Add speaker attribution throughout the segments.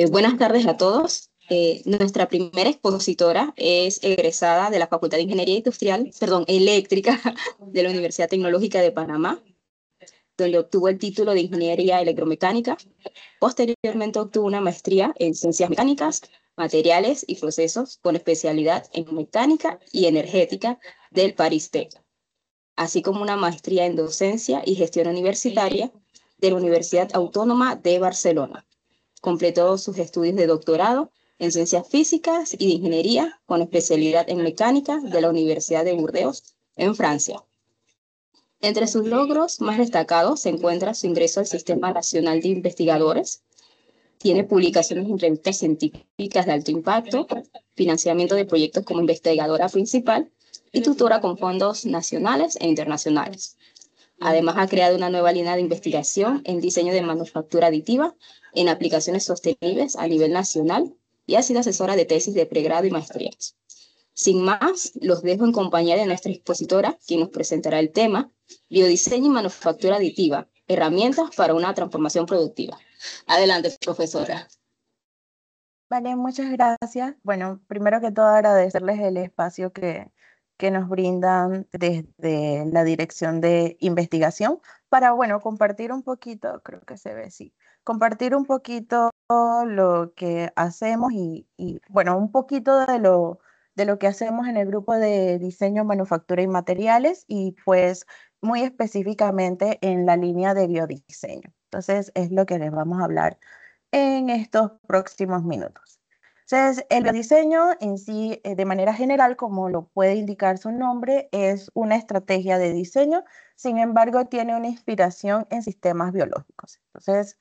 Speaker 1: Buenas tardes a todos. Nuestra primera expositora es egresada de la Facultad de Ingeniería Industrial, perdón, Eléctrica de la Universidad Tecnológica de Panamá, donde obtuvo el título de Ingeniería Electromecánica. Posteriormente obtuvo una maestría en Ciencias Mecánicas, Materiales y Procesos con especialidad en Mecánica y Energética del Paris Tech, así como una maestría en Docencia y Gestión Universitaria de la Universidad Autónoma de Barcelona. Completó sus estudios de doctorado en Ciencias Físicas y de Ingeniería con especialidad en Mecánica de la Universidad de Burdeos, en Francia. Entre sus logros más destacados se encuentra su ingreso al Sistema Nacional de Investigadores. Tiene publicaciones en revistas científicas de alto impacto, financiamiento de proyectos como investigadora principal y tutora con fondos nacionales e internacionales. Además, ha creado una nueva línea de investigación en diseño de manufactura aditiva en aplicaciones sostenibles a nivel nacional y ha sido asesora de tesis de pregrado y maestrías. Sin más, los dejo en compañía de nuestra expositora, quien nos presentará el tema Biodiseño y manufactura aditiva, herramientas para una transformación productiva. Adelante, profesora.
Speaker 2: Vale, muchas gracias. Bueno, primero que todo agradecerles el espacio que nos brindan desde la Dirección de Investigación para, bueno, compartir un poquito, creo que se ve, sí, compartir un poquito lo que hacemos bueno, un poquito de lo que hacemos en el grupo de diseño, manufactura y materiales y pues muy específicamente en la línea de biodiseño. Entonces, es lo que les vamos a hablar en estos próximos minutos. Entonces, el biodiseño en sí, de manera general, como lo puede indicar su nombre, es una estrategia de diseño, sin embargo, tiene una inspiración en sistemas biológicos. Entonces,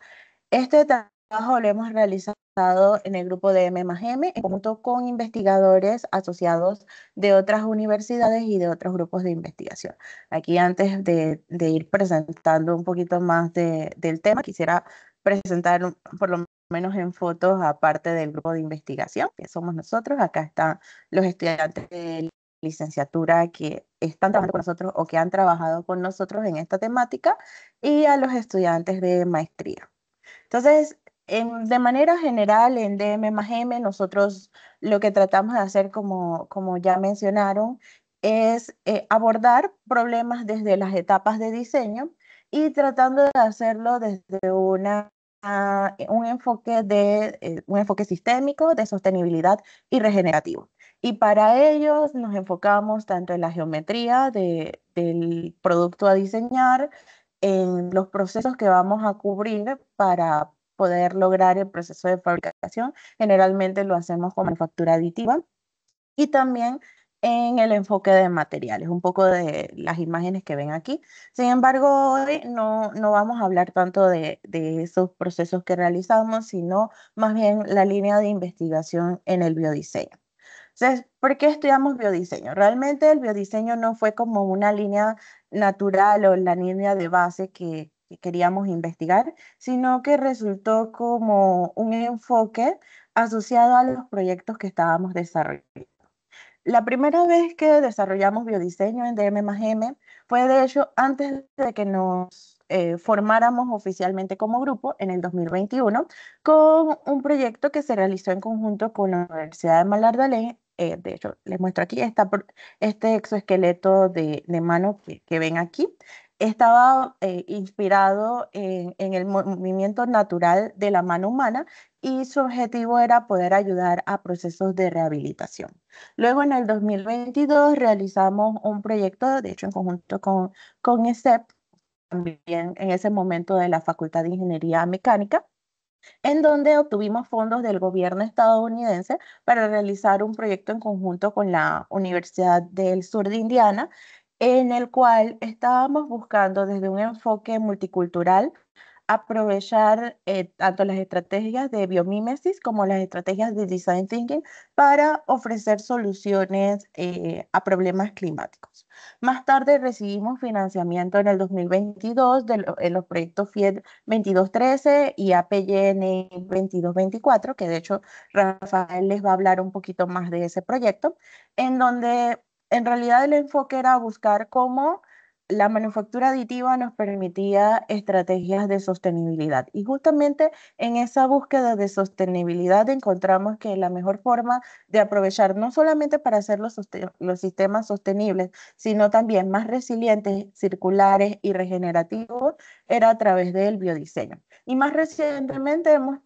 Speaker 2: este trabajo lo hemos realizado en el grupo de M+M, junto con investigadores asociados de otras universidades y de otros grupos de investigación. Aquí, antes de ir presentando un poquito más del tema, quisiera presentar por lo menos en fotos, aparte del grupo de investigación, que somos nosotros. Acá están los estudiantes de licenciatura que están trabajando con nosotros o que han trabajado con nosotros en esta temática, y a los estudiantes de maestría. Entonces, de manera general, en DM más M, nosotros lo que tratamos de hacer, como ya mencionaron, es abordar problemas desde las etapas de diseño y tratando de hacerlo desde un enfoque sistémico de sostenibilidad y regenerativo. Y para ello nos enfocamos tanto en la geometría del producto a diseñar, en los procesos que vamos a cubrir para poder lograr el proceso de fabricación. Generalmente lo hacemos con manufactura aditiva y también en el enfoque de materiales, un poco de las imágenes que ven aquí. Sin embargo, hoy no vamos a hablar tanto de esos procesos que realizamos, sino más bien la línea de investigación en el biodiseño. Entonces, ¿por qué estudiamos biodiseño? Realmente el biodiseño no fue como una línea natural o la línea de base que queríamos investigar, sino que resultó como un enfoque asociado a los proyectos que estábamos desarrollando. La primera vez que desarrollamos biodiseño en DM+M fue, de hecho, antes de que nos formáramos oficialmente como grupo en el 2021, con un proyecto que se realizó en conjunto con la Universidad de Malardalén. De hecho, les muestro aquí este exoesqueleto de mano que ven aquí. Estaba inspirado en el movimiento natural de la mano humana, y su objetivo era poder ayudar a procesos de rehabilitación. Luego, en el 2022, realizamos un proyecto, de hecho, en conjunto con ESEP, también en ese momento de la Facultad de Ingeniería Mecánica, en donde obtuvimos fondos del gobierno estadounidense para realizar un proyecto en conjunto con la Universidad del Sur de Indiana, en el cual estábamos buscando, desde un enfoque multicultural, aprovechar tanto las estrategias de biomímesis como las estrategias de design thinking para ofrecer soluciones a problemas climáticos. Más tarde recibimos financiamiento en el 2022 en los proyectos FIED 2213 y APYN 2224, que de hecho Rafael les va a hablar un poquito más de ese proyecto, en donde en realidad el enfoque era buscar cómo la manufactura aditiva nos permitía estrategias de sostenibilidad. Y justamente en esa búsqueda de sostenibilidad encontramos que la mejor forma de aprovechar, no solamente para hacer los sistemas sostenibles, sino también más resilientes, circulares y regenerativos, era a través del biodiseño. Y más recientemente hemos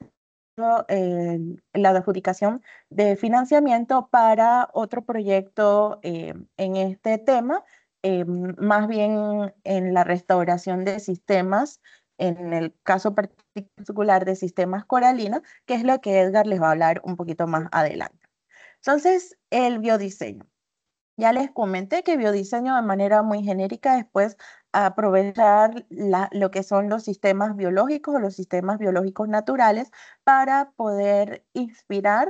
Speaker 2: la adjudicación de financiamiento para otro proyecto en este tema, más bien en la restauración de sistemas, en el caso particular de sistemas coralinos, que es lo que Edgar les va a hablar un poquito más adelante. Entonces, el biodiseño. Ya les comenté que biodiseño de manera muy genérica es pues aprovechar lo que son los sistemas biológicos o los sistemas biológicos naturales para poder inspirar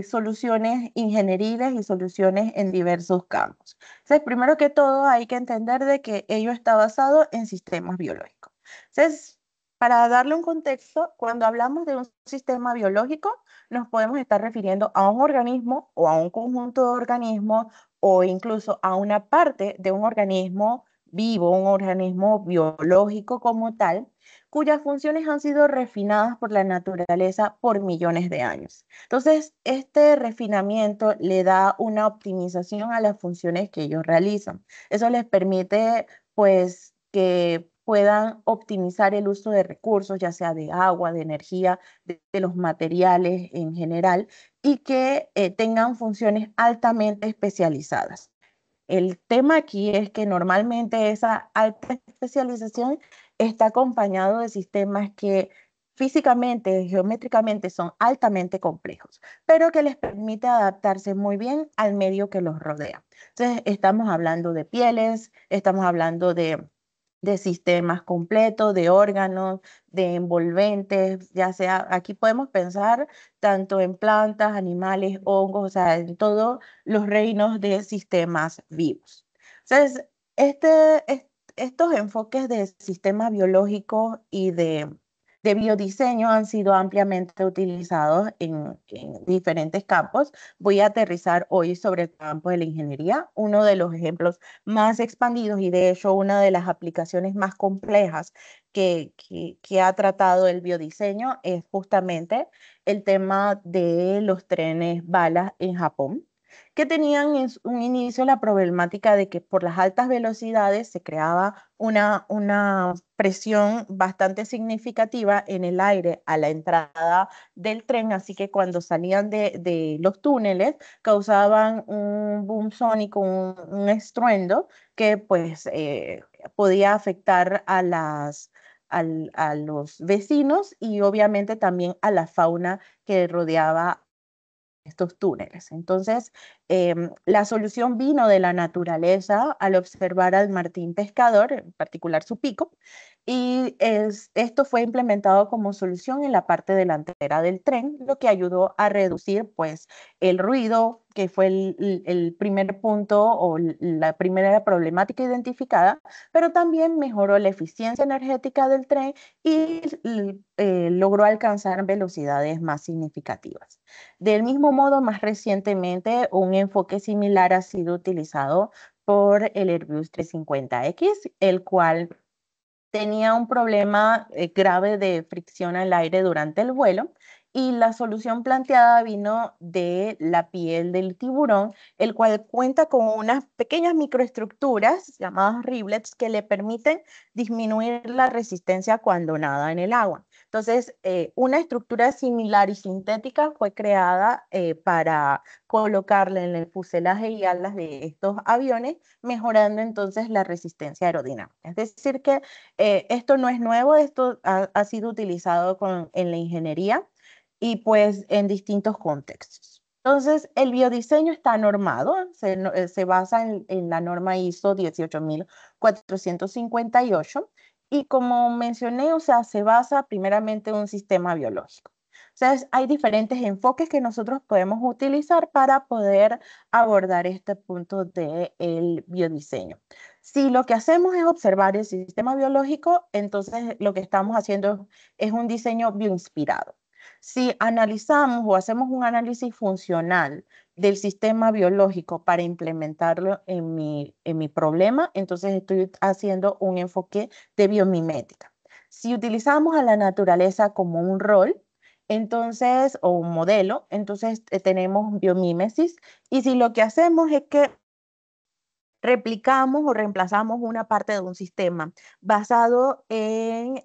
Speaker 2: soluciones ingenieriles y soluciones en diversos campos. Entonces, primero que todo hay que entender de que ello está basado en sistemas biológicos. Entonces, para darle un contexto, cuando hablamos de un sistema biológico, nos podemos estar refiriendo a un organismo o a un conjunto de organismos o incluso a una parte de un organismo vivo, un organismo biológico como tal, cuyas funciones han sido refinadas por la naturaleza por millones de años. Entonces, este refinamiento le da una optimización a las funciones que ellos realizan. Eso les permite, pues, que puedan optimizar el uso de recursos, ya sea de agua, de energía, de los materiales en general, y que tengan funciones altamente especializadas. El tema aquí es que normalmente esa alta especialización está acompañado de sistemas que físicamente, geométricamente son altamente complejos, pero que les permite adaptarse muy bien al medio que los rodea. Entonces, estamos hablando de pieles, estamos hablando de sistemas completos, de órganos, de envolventes, ya sea, aquí podemos pensar tanto en plantas, animales, hongos, o sea, en todos los reinos de sistemas vivos. Entonces, estos enfoques de sistemas biológicos y de biodiseño han sido ampliamente utilizados en diferentes campos. Voy a aterrizar hoy sobre el campo de la ingeniería, uno de los ejemplos más expandidos y de hecho una de las aplicaciones más complejas que ha tratado el biodiseño es justamente el tema de los trenes balas en Japón, que tenían en un inicio la problemática de que por las altas velocidades se creaba una presión bastante significativa en el aire a la entrada del tren, así que cuando salían de los túneles causaban un boom sónico, un estruendo que pues podía afectar a los vecinos y obviamente también a la fauna que rodeaba estos túneles. Entonces, la solución vino de la naturaleza al observar al martín pescador, en particular su pico, y esto fue implementado como solución en la parte delantera del tren, lo que ayudó a reducir pues el ruido, que fue el primer punto o la primera problemática identificada, pero también mejoró la eficiencia energética del tren y logró alcanzar velocidades más significativas. Del mismo modo, más recientemente, un enfoque similar ha sido utilizado por el Airbus 350X, el cual tenía un problema grave de fricción al aire durante el vuelo y la solución planteada vino de la piel del tiburón, el cual cuenta con unas pequeñas microestructuras llamadas riblets que le permiten disminuir la resistencia cuando nada en el agua. Entonces, una estructura similar y sintética fue creada para colocarla en el fuselaje y alas de estos aviones, mejorando entonces la resistencia aerodinámica. Es decir, que esto no es nuevo, esto ha sido utilizado en la ingeniería y pues en distintos contextos. Entonces, el biodiseño está normado, se basa en la norma ISO 18458 y como mencioné, o sea, se basa primeramente en un sistema biológico. Entonces, hay diferentes enfoques que nosotros podemos utilizar para poder abordar este punto del biodiseño. Si lo que hacemos es observar el sistema biológico, entonces lo que estamos haciendo es un diseño bioinspirado. Si analizamos o hacemos un análisis funcional del sistema biológico para implementarlo en mi problema, entonces estoy haciendo un enfoque de biomimética. Si utilizamos a la naturaleza como un rol, entonces, o un modelo, entonces tenemos biomímesis. Y si lo que hacemos es que replicamos o reemplazamos una parte de un sistema basado en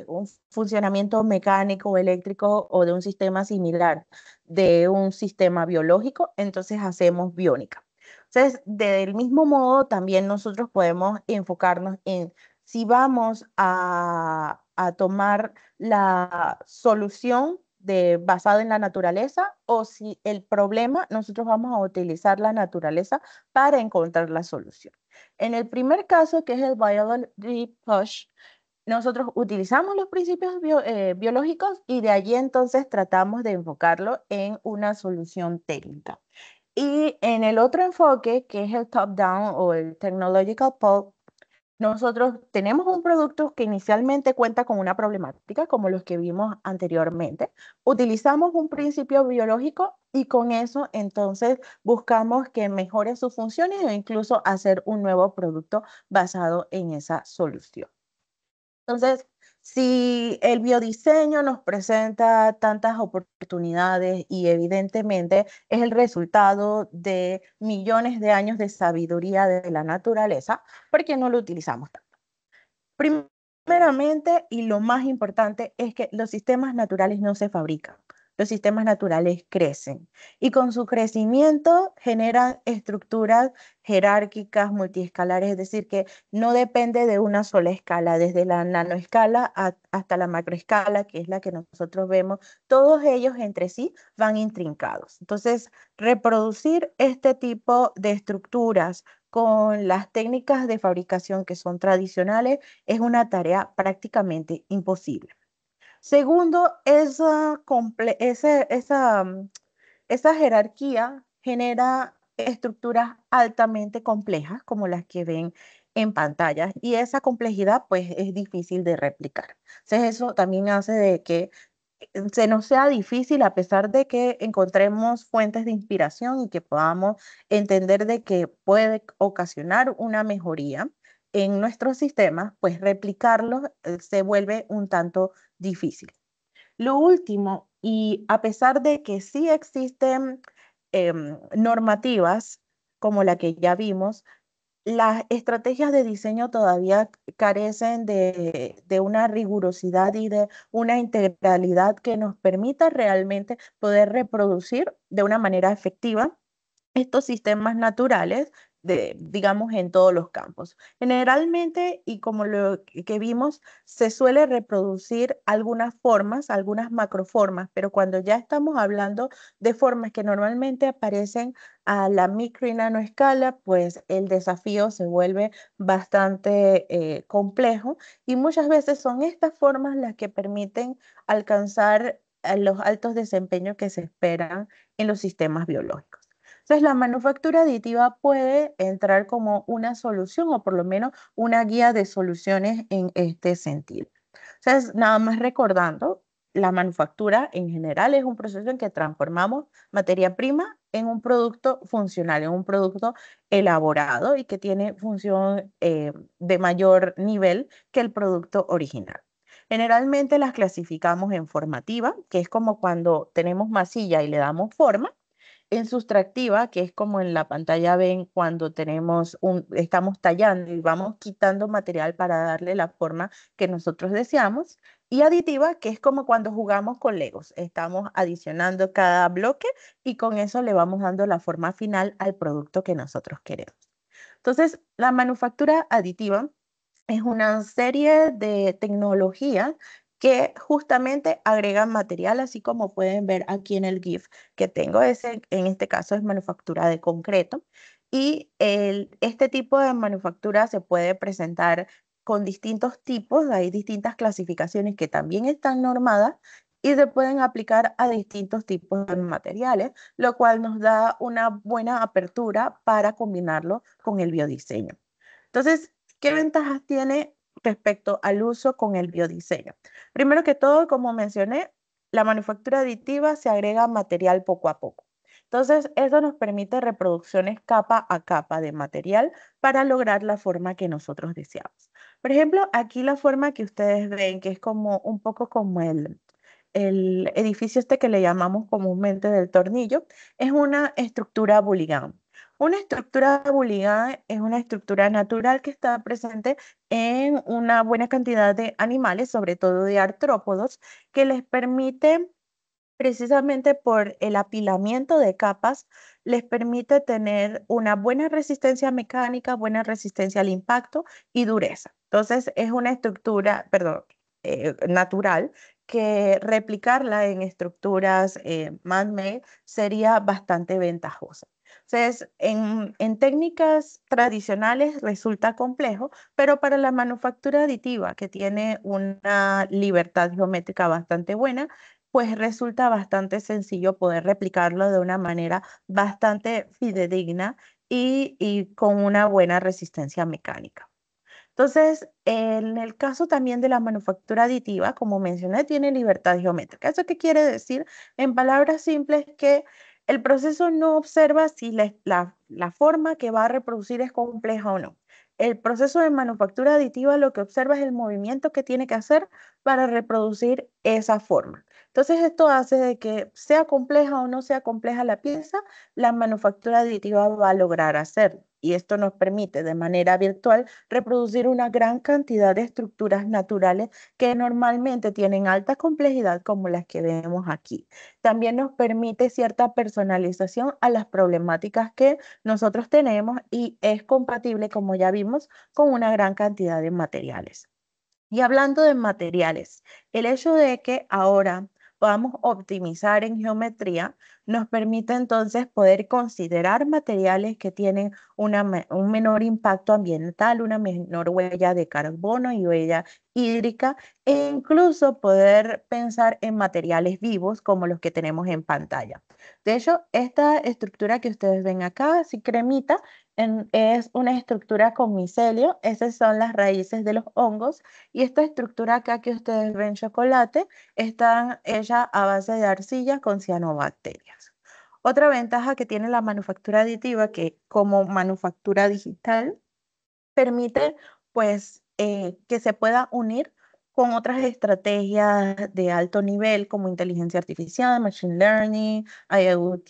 Speaker 2: un funcionamiento mecánico o eléctrico o de un sistema similar de un sistema biológico, entonces hacemos biónica. Entonces, del mismo modo, también nosotros podemos enfocarnos en si vamos a tomar la solución basada en la naturaleza o si el problema nosotros vamos a utilizar la naturaleza para encontrar la solución. En el primer caso, que es el Biology Push, nosotros utilizamos los principios biológicos y de allí entonces tratamos de enfocarlo en una solución técnica. Y en el otro enfoque, que es el top-down o el Technological Pull, nosotros tenemos un producto que inicialmente cuenta con una problemática, como los que vimos anteriormente. Utilizamos un principio biológico y con eso entonces buscamos que mejore sus funciones o incluso hacer un nuevo producto basado en esa solución. Entonces, si el biodiseño nos presenta tantas oportunidades y evidentemente es el resultado de millones de años de sabiduría de la naturaleza, ¿por qué no lo utilizamos? Primeramente, y lo más importante, es que los sistemas naturales no se fabrican. Los sistemas naturales crecen y con su crecimiento generan estructuras jerárquicas multiescalares, es decir, que no depende de una sola escala, desde la nanoescala hasta la macroescala, que es la que nosotros vemos, todos ellos entre sí van intrincados. Entonces, reproducir este tipo de estructuras con las técnicas de fabricación que son tradicionales es una tarea prácticamente imposible. Segundo, esa jerarquía genera estructuras altamente complejas como las que ven en pantallas y esa complejidad pues es difícil de replicar. Entonces eso también hace de que se nos sea difícil a pesar de que encontremos fuentes de inspiración y que podamos entender de que puede ocasionar una mejoría en nuestros sistemas, pues replicarlos se vuelve un tanto difícil. Lo último, y a pesar de que sí existen normativas como la que ya vimos, las estrategias de diseño todavía carecen de una rigurosidad y de una integralidad que nos permita realmente poder reproducir de una manera efectiva estos sistemas naturales, digamos, en todos los campos. Generalmente, y como lo que vimos, se suele reproducir algunas formas, algunas macroformas, pero cuando ya estamos hablando de formas que normalmente aparecen a la micro y nanoescala, pues el desafío se vuelve bastante complejo y muchas veces son estas formas las que permiten alcanzar los altos desempeños que se esperan en los sistemas biológicos. Entonces, la manufactura aditiva puede entrar como una solución o por lo menos una guía de soluciones en este sentido. Entonces, nada más recordando, la manufactura en general es un proceso en que transformamos materia prima en un producto funcional, en un producto elaborado y que tiene función de mayor nivel que el producto original. Generalmente las clasificamos en formativa, que es como cuando tenemos masilla y le damos forma, en sustractiva, que es como en la pantalla ven cuando estamos tallando y vamos quitando material para darle la forma que nosotros deseamos. Y aditiva, que es como cuando jugamos con Legos. Estamos adicionando cada bloque y con eso le vamos dando la forma final al producto que nosotros queremos. Entonces, la manufactura aditiva es una serie de tecnologías que justamente agregan material, así como pueden ver aquí en el GIF que tengo, en este caso es manufactura de concreto. Y este tipo de manufactura se puede presentar con distintos tipos, hay distintas clasificaciones que también están normadas y se pueden aplicar a distintos tipos de materiales, lo cual nos da una buena apertura para combinarlo con el biodiseño. Entonces, ¿qué ventajas tiene respecto al uso con el biodiseño? Primero que todo, como mencioné, la manufactura aditiva se agrega material poco a poco. Entonces, eso nos permite reproducciones capa a capa de material para lograr la forma que nosotros deseamos. Por ejemplo, aquí la forma que ustedes ven, que es como un poco como el edificio este que le llamamos comúnmente del tornillo, es una estructura Bulligan. Una estructura Bulligan es una estructura natural que está presente en una buena cantidad de animales, sobre todo de artrópodos, que les permite, precisamente por el apilamiento de capas, les permite tener una buena resistencia mecánica, buena resistencia al impacto y dureza. Entonces, es una estructura, perdón, natural, que replicarla en estructuras man-made sería bastante ventajosa. Entonces, en técnicas tradicionales resulta complejo, pero para la manufactura aditiva, que tiene una libertad geométrica bastante buena, pues resulta bastante sencillo poder replicarlo de una manera bastante fidedigna y con una buena resistencia mecánica. Entonces, en el caso también de la manufactura aditiva, como mencioné, tiene libertad geométrica. ¿Eso qué quiere decir? En palabras simples, que el proceso no observa si la forma que va a reproducir es compleja o no. El proceso de manufactura aditiva lo que observa es el movimiento que tiene que hacer para reproducir esa forma. Entonces, esto hace de que sea compleja o no sea compleja la pieza, la manufactura aditiva va a lograr hacerlo. Y esto nos permite de manera virtual reproducir una gran cantidad de estructuras naturales que normalmente tienen alta complejidad, como las que vemos aquí. También nos permite cierta personalización a las problemáticas que nosotros tenemos y es compatible, como ya vimos, con una gran cantidad de materiales. Y hablando de materiales, el hecho de que ahora podamos optimizar en geometría nos permite entonces poder considerar materiales que tienen un menor impacto ambiental, una menor huella de carbono y huella hídrica, e incluso poder pensar en materiales vivos como los que tenemos en pantalla. De hecho, esta estructura que ustedes ven acá, así cremita, es una estructura con micelio. Esas son las raíces de los hongos. Y esta estructura acá que ustedes ven chocolate está hecha a base de arcilla con cianobacterias. Otra ventaja que tiene la manufactura aditiva, que como manufactura digital permite pues que se pueda unir con otras estrategias de alto nivel como inteligencia artificial, machine learning, IoT,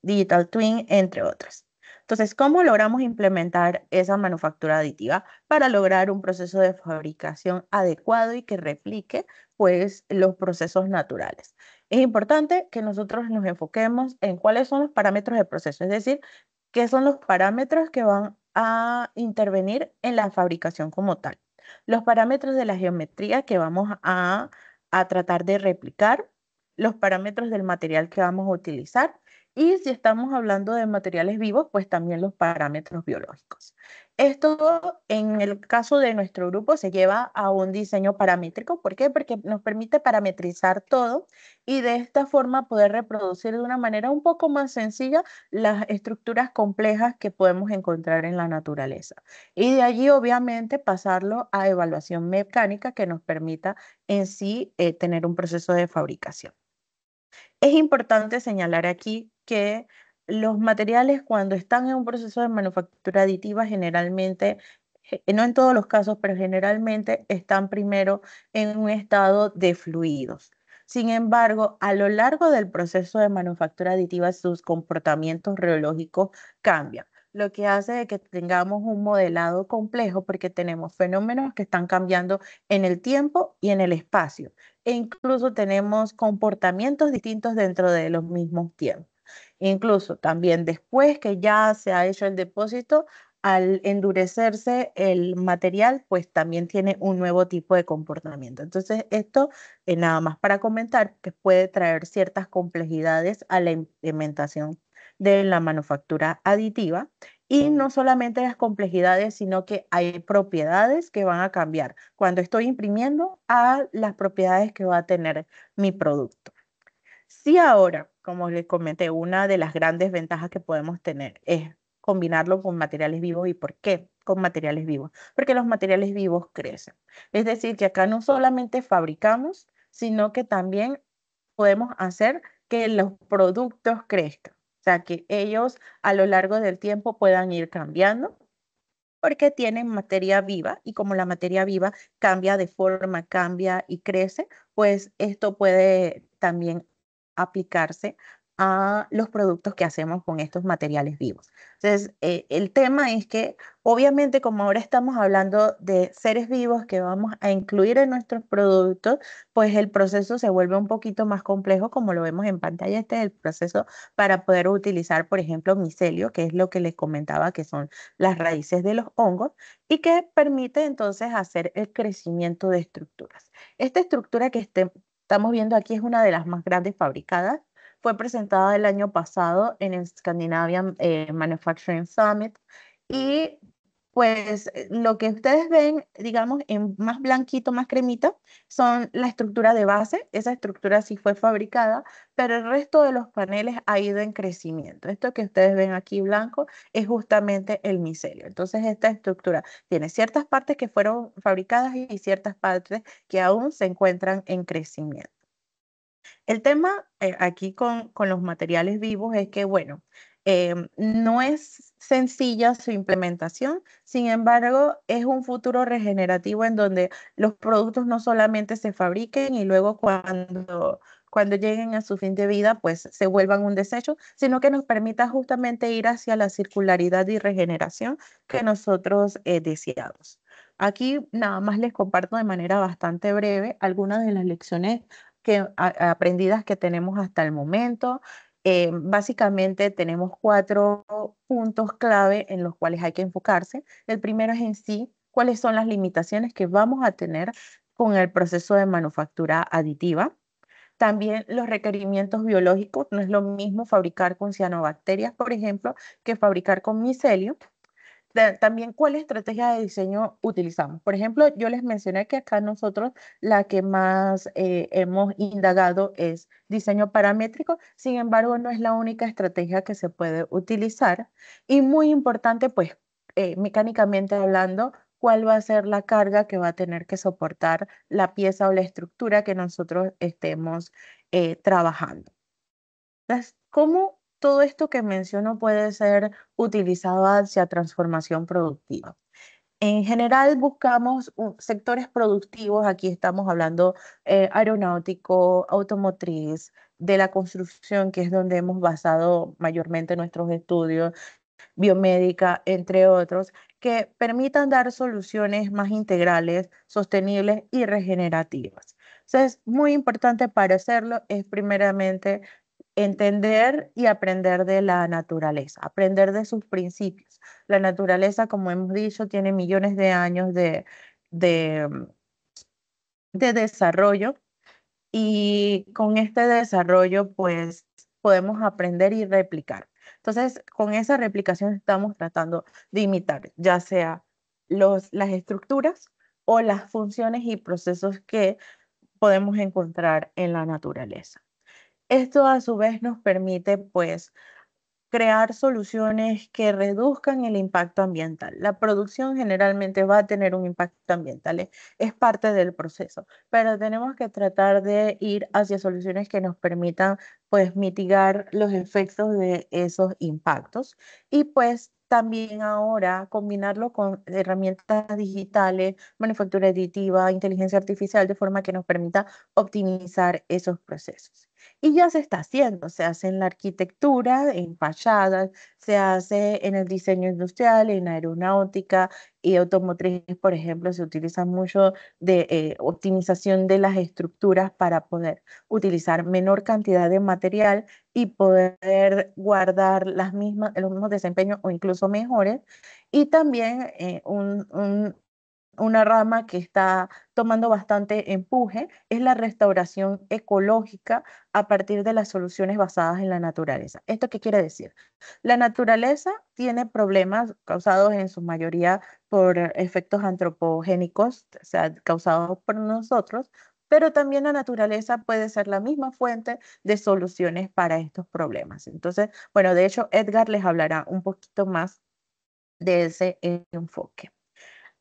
Speaker 2: digital twin, entre otras. Entonces, ¿cómo logramos implementar esa manufactura aditiva para lograr un proceso de fabricación adecuado y que replique pues los procesos naturales? Es importante que nosotros nos enfoquemos en cuáles son los parámetros de proceso, es decir, qué son los parámetros que van a intervenir en la fabricación como tal. Los parámetros de la geometría que vamos a tratar de replicar, los parámetros del material que vamos a utilizar y si estamos hablando de materiales vivos, pues también los parámetros biológicos. Esto en el caso de nuestro grupo se lleva a un diseño paramétrico. ¿Por qué? Porque nos permite parametrizar todo y de esta forma poder reproducir de una manera un poco más sencilla las estructuras complejas que podemos encontrar en la naturaleza. Y de allí, obviamente, pasarlo a evaluación mecánica que nos permita en sí tener un proceso de fabricación. Es importante señalar aquí que los materiales cuando están en un proceso de manufactura aditiva generalmente, no en todos los casos, pero generalmente están primero en un estado de fluidos. Sin embargo, a lo largo del proceso de manufactura aditiva, sus comportamientos reológicos cambian, lo que hace de que tengamos un modelado complejo porque tenemos fenómenos que están cambiando en el tiempo y en el espacio e incluso tenemos comportamientos distintos dentro de los mismos tiempos. Incluso también después que ya se ha hecho el depósito, al endurecerse el material, pues también tiene un nuevo tipo de comportamiento. Entonces, esto nada más para comentar que puede traer ciertas complejidades a la implementación de la manufactura aditiva. Y no solamente las complejidades, sino que hay propiedades que van a cambiar cuando estoy imprimiendo a las propiedades que va a tener mi producto. Si ahora, como les comenté, una de las grandes ventajas que podemos tener es combinarlo con materiales vivos. ¿Y por qué con materiales vivos? Porque los materiales vivos crecen. Es decir, que acá no solamente fabricamos, sino que también podemos hacer que los productos crezcan. O sea, que ellos a lo largo del tiempo puedan ir cambiando porque tienen materia viva y como la materia viva cambia de forma, cambia y crece, pues esto puede también aplicarse a los productos que hacemos con estos materiales vivos. Entonces, el tema es que obviamente como ahora estamos hablando de seres vivos que vamos a incluir en nuestros productos, pues el proceso se vuelve un poquito más complejo, como lo vemos en pantalla. Este es el proceso para poder utilizar, por ejemplo, micelio, que es lo que les comentaba, que son las raíces de los hongos y que permite entonces hacer el crecimiento de estructuras. Esta estructura que estamos viendo aquí es una de las más grandes fabricadas. Fue presentada el año pasado en el Scandinavian Manufacturing Summit y pues lo que ustedes ven, digamos, en más blanquito, más cremita, son la estructura de base. Esa estructura sí fue fabricada, pero el resto de los paneles ha ido en crecimiento. Esto que ustedes ven aquí blanco es justamente el micelio. Entonces, esta estructura tiene ciertas partes que fueron fabricadas y ciertas partes que aún se encuentran en crecimiento. El tema aquí con los materiales vivos es que, bueno, no es sencilla su implementación, sin embargo, es un futuro regenerativo en donde los productos no solamente se fabriquen y luego cuando lleguen a su fin de vida, pues se vuelvan un desecho, sino que nos permita justamente ir hacia la circularidad y regeneración que nosotros deseamos. Aquí nada más les comparto de manera bastante breve algunas de las lecciones aprendidas que tenemos hasta el momento. Básicamente tenemos cuatro puntos clave en los cuales hay que enfocarse. El primero es en sí, cuáles son las limitaciones que vamos a tener con el proceso de manufactura aditiva. También los requerimientos biológicos, no es lo mismo fabricar con cianobacterias, por ejemplo, que fabricar con micelio. También, ¿cuál estrategia de diseño utilizamos? Por ejemplo, yo les mencioné que acá nosotros la que más hemos indagado es diseño paramétrico, sin embargo, no es la única estrategia que se puede utilizar. Y muy importante, pues, mecánicamente hablando, cuál va a ser la carga que va a tener que soportar la pieza o la estructura que nosotros estemos trabajando. Entonces, ¿cómo todo esto que menciono puede ser utilizado hacia transformación productiva? En general buscamos sectores productivos, aquí estamos hablando aeronáutico, automotriz, de la construcción, que es donde hemos basado mayormente nuestros estudios, biomédica, entre otros, que permitan dar soluciones más integrales, sostenibles y regenerativas. Entonces, muy importante para hacerlo es primeramente entender y aprender de la naturaleza, aprender de sus principios. La naturaleza, como hemos dicho, tiene millones de años de, de desarrollo y con este desarrollo, pues podemos aprender y replicar. Entonces, con esa replicación estamos tratando de imitar, ya sea las estructuras o las funciones y procesos que podemos encontrar en la naturaleza. Esto a su vez nos permite, pues, crear soluciones que reduzcan el impacto ambiental. La producción generalmente va a tener un impacto ambiental, es parte del proceso, pero tenemos que tratar de ir hacia soluciones que nos permitan pues mitigar los efectos de esos impactos y pues también ahora combinarlo con herramientas digitales, manufactura aditiva, inteligencia artificial, de forma que nos permita optimizar esos procesos. Y ya se está haciendo, se hace en la arquitectura, en fachadas, se hace en el diseño industrial, en aeronáutica y automotriz, por ejemplo, se utiliza mucho de optimización de las estructuras para poder utilizar menor cantidad de material y poder guardar los mismos desempeños o incluso mejores. Y también una rama que está tomando bastante empuje es la restauración ecológica a partir de las soluciones basadas en la naturaleza. ¿Esto qué quiere decir? La naturaleza tiene problemas causados en su mayoría por efectos antropogénicos, o sea, causados por nosotros, pero también la naturaleza puede ser la misma fuente de soluciones para estos problemas. Entonces, bueno, de hecho, Edgar les hablará un poquito más de ese enfoque.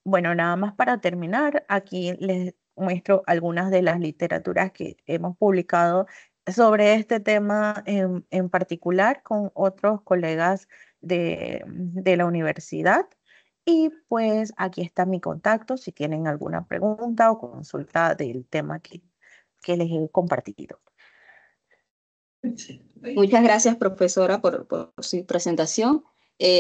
Speaker 2: Bueno, nada más para terminar, aquí les muestro algunas de las literaturas que hemos publicado sobre este tema en particular con otros colegas de la universidad. Y pues aquí está mi contacto si tienen alguna pregunta o consulta del tema que les he compartido.
Speaker 1: Muchas gracias, profesora, por su presentación.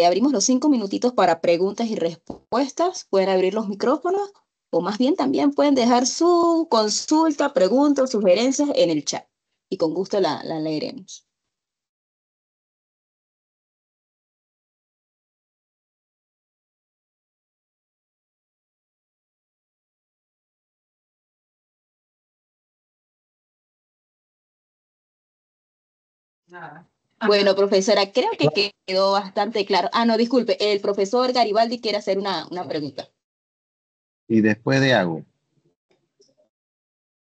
Speaker 1: Abrimos los 5 minutitos para preguntas y respuestas. Pueden abrir los micrófonos o más bien también pueden dejar su consulta, pregunta o sugerencias en el chat y con gusto la leeremos. Bueno, profesora, creo que quedó bastante claro. Ah, no, disculpe, el profesor Garibaldi quiere hacer una pregunta.
Speaker 3: Y después de hago.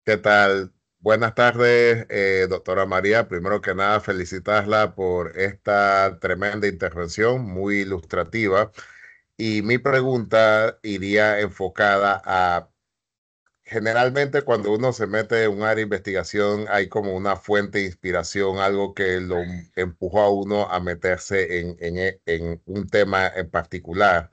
Speaker 4: ¿Qué tal? Buenas tardes, doctora María. Primero que nada, felicitarla por esta tremenda intervención, muy ilustrativa. Y mi pregunta iría enfocada a, generalmente cuando uno se mete en un área de investigación, hay como una fuente de inspiración, algo que lo empujó a uno a meterse en un tema en particular.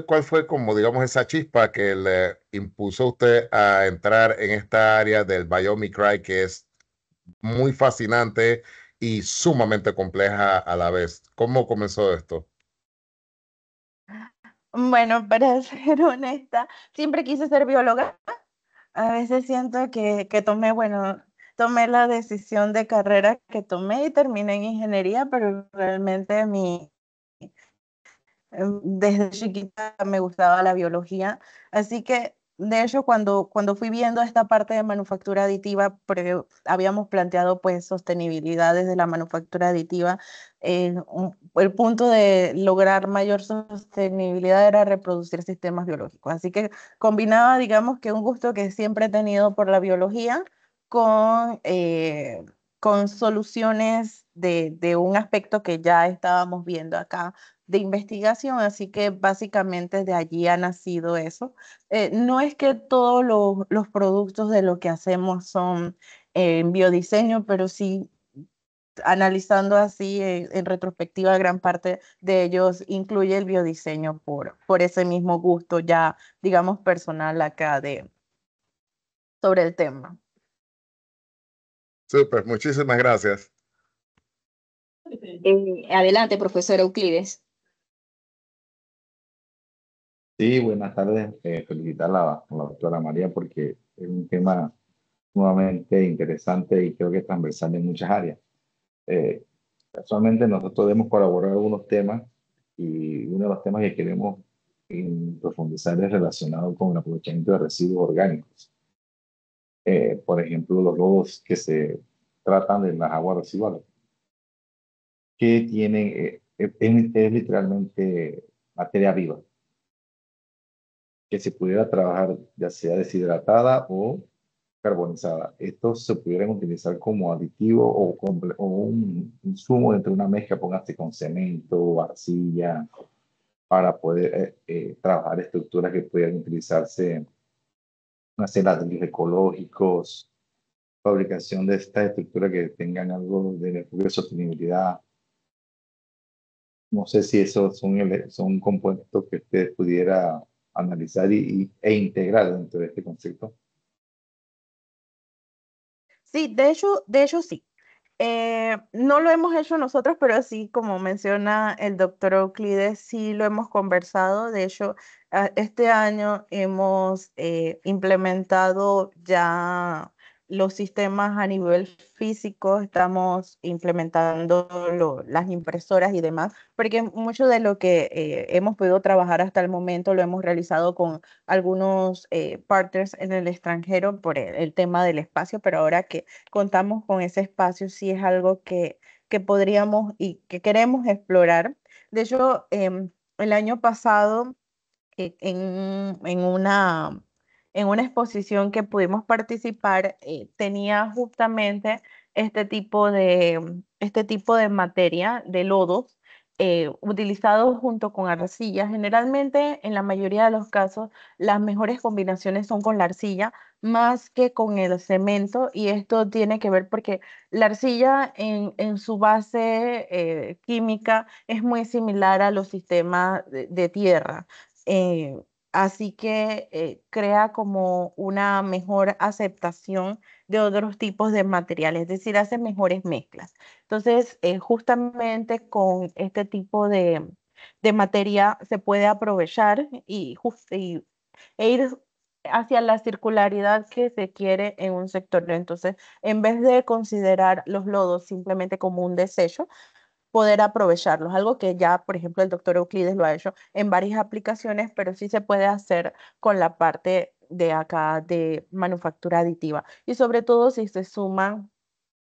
Speaker 4: ¿Cuál fue como, digamos, esa chispa que le impulsó a usted a entrar en esta área del biomimicry, que es muy fascinante y sumamente compleja a la vez? ¿Cómo comenzó esto?
Speaker 2: Bueno, para ser honesta, siempre quise ser bióloga. A veces siento que tomé la decisión de carrera que tomé y terminé en ingeniería, pero realmente desde chiquita me gustaba la biología, así que de hecho cuando fui viendo esta parte de manufactura aditiva, porque habíamos planteado pues sostenibilidad desde la manufactura aditiva, el punto de lograr mayor sostenibilidad era reproducir sistemas biológicos, así que combinaba digamos que un gusto que siempre he tenido por la biología con soluciones de un aspecto que ya estábamos viendo acá de investigación, así que básicamente de allí ha nacido eso. No es que todos los productos de lo que hacemos son en biodiseño, pero sí analizando así en retrospectiva, gran parte de ellos incluye el biodiseño por ese mismo gusto ya, digamos, personal acá sobre el tema.
Speaker 4: Súper, muchísimas gracias.
Speaker 1: Adelante, profesor Euclides.
Speaker 3: Sí, buenas tardes. Felicitar a la doctora María porque es un tema sumamente interesante y creo que es transversal en muchas áreas. Casualmente nosotros debemos colaborar en algunos temas y uno de los temas que queremos profundizar es relacionado con el aprovechamiento de residuos orgánicos. Por ejemplo, los lodos que se tratan de las aguas residuales, que tienen, es literalmente materia viva, que se pudiera trabajar ya sea deshidratada o carbonizada. Estos se pudieran utilizar como aditivo o un insumo dentro de una mezcla, póngase con cemento, arcilla, para poder trabajar estructuras que pudieran utilizarse, hacer ladrillos ecológicos, fabricación de estas estructuras que tengan algo de enfoque de sostenibilidad. No sé si esos son compuestos que usted pudiera analizar e integrar dentro de este concepto.
Speaker 2: Sí, de hecho sí. No lo hemos hecho nosotros, pero sí, como menciona el doctor Euclides, sí lo hemos conversado. De hecho, este año hemos implementado ya los sistemas a nivel físico, estamos implementando las impresoras y demás, porque mucho de lo que hemos podido trabajar hasta el momento lo hemos realizado con algunos partners en el extranjero por el tema del espacio, pero ahora que contamos con ese espacio, sí es algo que podríamos y que queremos explorar. De hecho, el año pasado, en una exposición que pudimos participar, tenía justamente este tipo de materia, de lodos, utilizados junto con arcilla. Generalmente, en la mayoría de los casos, las mejores combinaciones son con la arcilla más que con el cemento, y esto tiene que ver porque la arcilla en su base química es muy similar a los sistemas de tierra. eh, Así que crea como una mejor aceptación de otros tipos de materiales, es decir, hace mejores mezclas. Entonces, justamente con este tipo de materia se puede aprovechar e ir hacia la circularidad que se quiere en un sector. Entonces, en vez de considerar los lodos simplemente como un desecho, poder aprovecharlos, algo que ya, por ejemplo, el doctor Euclides lo ha hecho en varias aplicaciones, pero sí se puede hacer con la parte de acá de manufactura aditiva. Y sobre todo si se suman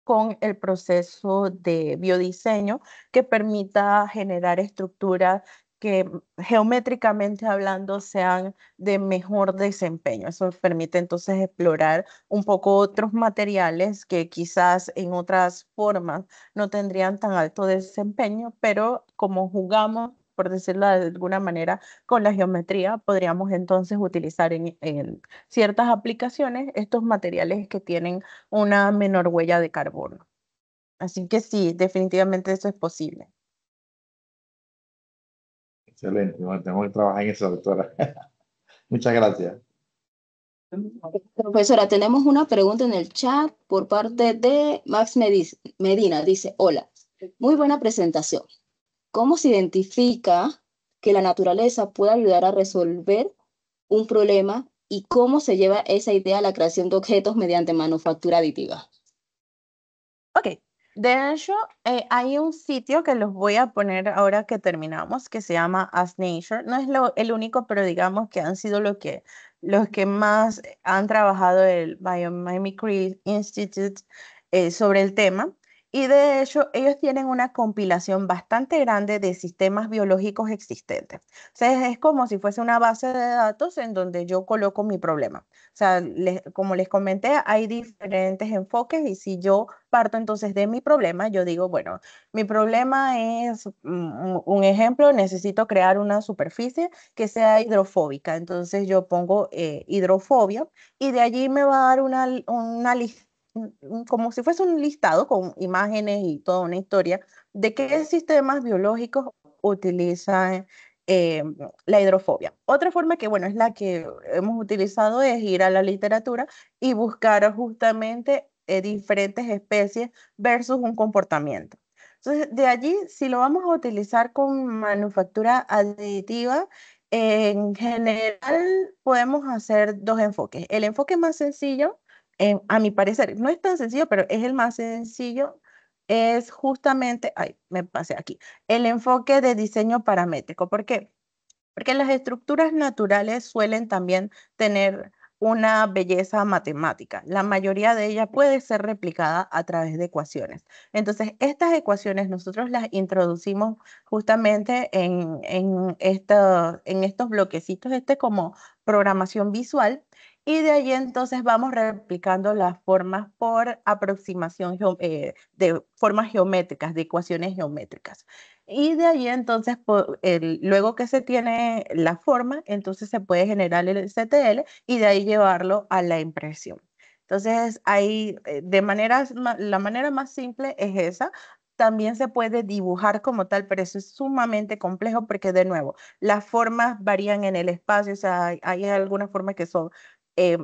Speaker 2: con el proceso de biodiseño que permita generar estructuras que geométricamente hablando sean de mejor desempeño. Eso permite entonces explorar un poco otros materiales que quizás en otras formas no tendrían tan alto desempeño, pero como jugamos, por decirlo de alguna manera, con la geometría, podríamos entonces utilizar en ciertas aplicaciones estos materiales que tienen una menor huella de carbono. Así que sí, definitivamente eso es posible.
Speaker 3: Excelente. Bueno, tenemos que trabajar en eso, doctora. Muchas gracias.
Speaker 1: Profesora, tenemos una pregunta en el chat por parte de Max Medina. Dice, hola, muy buena presentación. ¿Cómo se identifica que la naturaleza puede ayudar a resolver un problema y cómo se lleva esa idea a la creación de objetos mediante manufactura aditiva?
Speaker 2: Ok, de hecho, hay un sitio que los voy a poner ahora que terminamos, que se llama As Nature. No es el único, pero digamos que han sido los que más han trabajado el Biomimicry Institute sobre el tema. Y de hecho, ellos tienen una compilación bastante grande de sistemas biológicos existentes. O sea, es como si fuese una base de datos en donde yo coloco mi problema. O sea, como les comenté, hay diferentes enfoques, y si yo parto entonces de mi problema, yo digo, bueno, mi problema es un ejemplo, necesito crear una superficie que sea hidrofóbica. Entonces yo pongo hidrofobia, y de allí me va a dar una lista, como si fuese un listado con imágenes y toda una historia de qué sistemas biológicos utilizan eh, la hidrofobia. Otra forma que, bueno, es la que hemos utilizado, es ir a la literatura y buscar justamente diferentes especies versus un comportamiento. Entonces, de allí, si lo vamos a utilizar con manufactura aditiva, en general podemos hacer dos enfoques. El enfoque más sencillo, a mi parecer, no es tan sencillo, pero es el más sencillo, es justamente, ay, me pasé aquí, el enfoque de diseño paramétrico. ¿Por qué? Porque las estructuras naturales suelen también tener una belleza matemática. La mayoría de ellas puede ser replicada a través de ecuaciones. Entonces, estas ecuaciones nosotros las introducimos justamente en estos bloquecitos, como programación visual, y de ahí entonces vamos replicando las formas por aproximación de formas geométricas, de ecuaciones geométricas. Y de ahí entonces, luego que se tiene la forma, entonces se puede generar el CTL y de ahí llevarlo a la impresión. Entonces, ahí, la manera más simple es esa. También se puede dibujar como tal, pero eso es sumamente complejo porque, de nuevo, las formas varían en el espacio. O sea, hay algunas formas que son eh,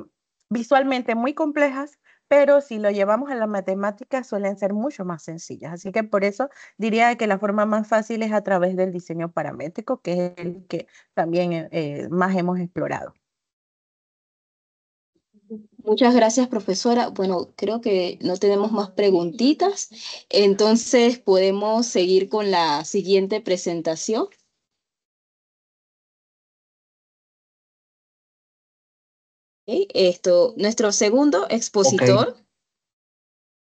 Speaker 2: visualmente muy complejas, pero si lo llevamos a la matemática suelen ser mucho más sencillas. Así que por eso diría que la forma más fácil es a través del diseño paramétrico, que es el que también más hemos explorado.
Speaker 1: Muchas gracias, profesora. Bueno, creo que no tenemos más preguntitas, entonces podemos seguir con la siguiente presentación. Nuestro segundo expositor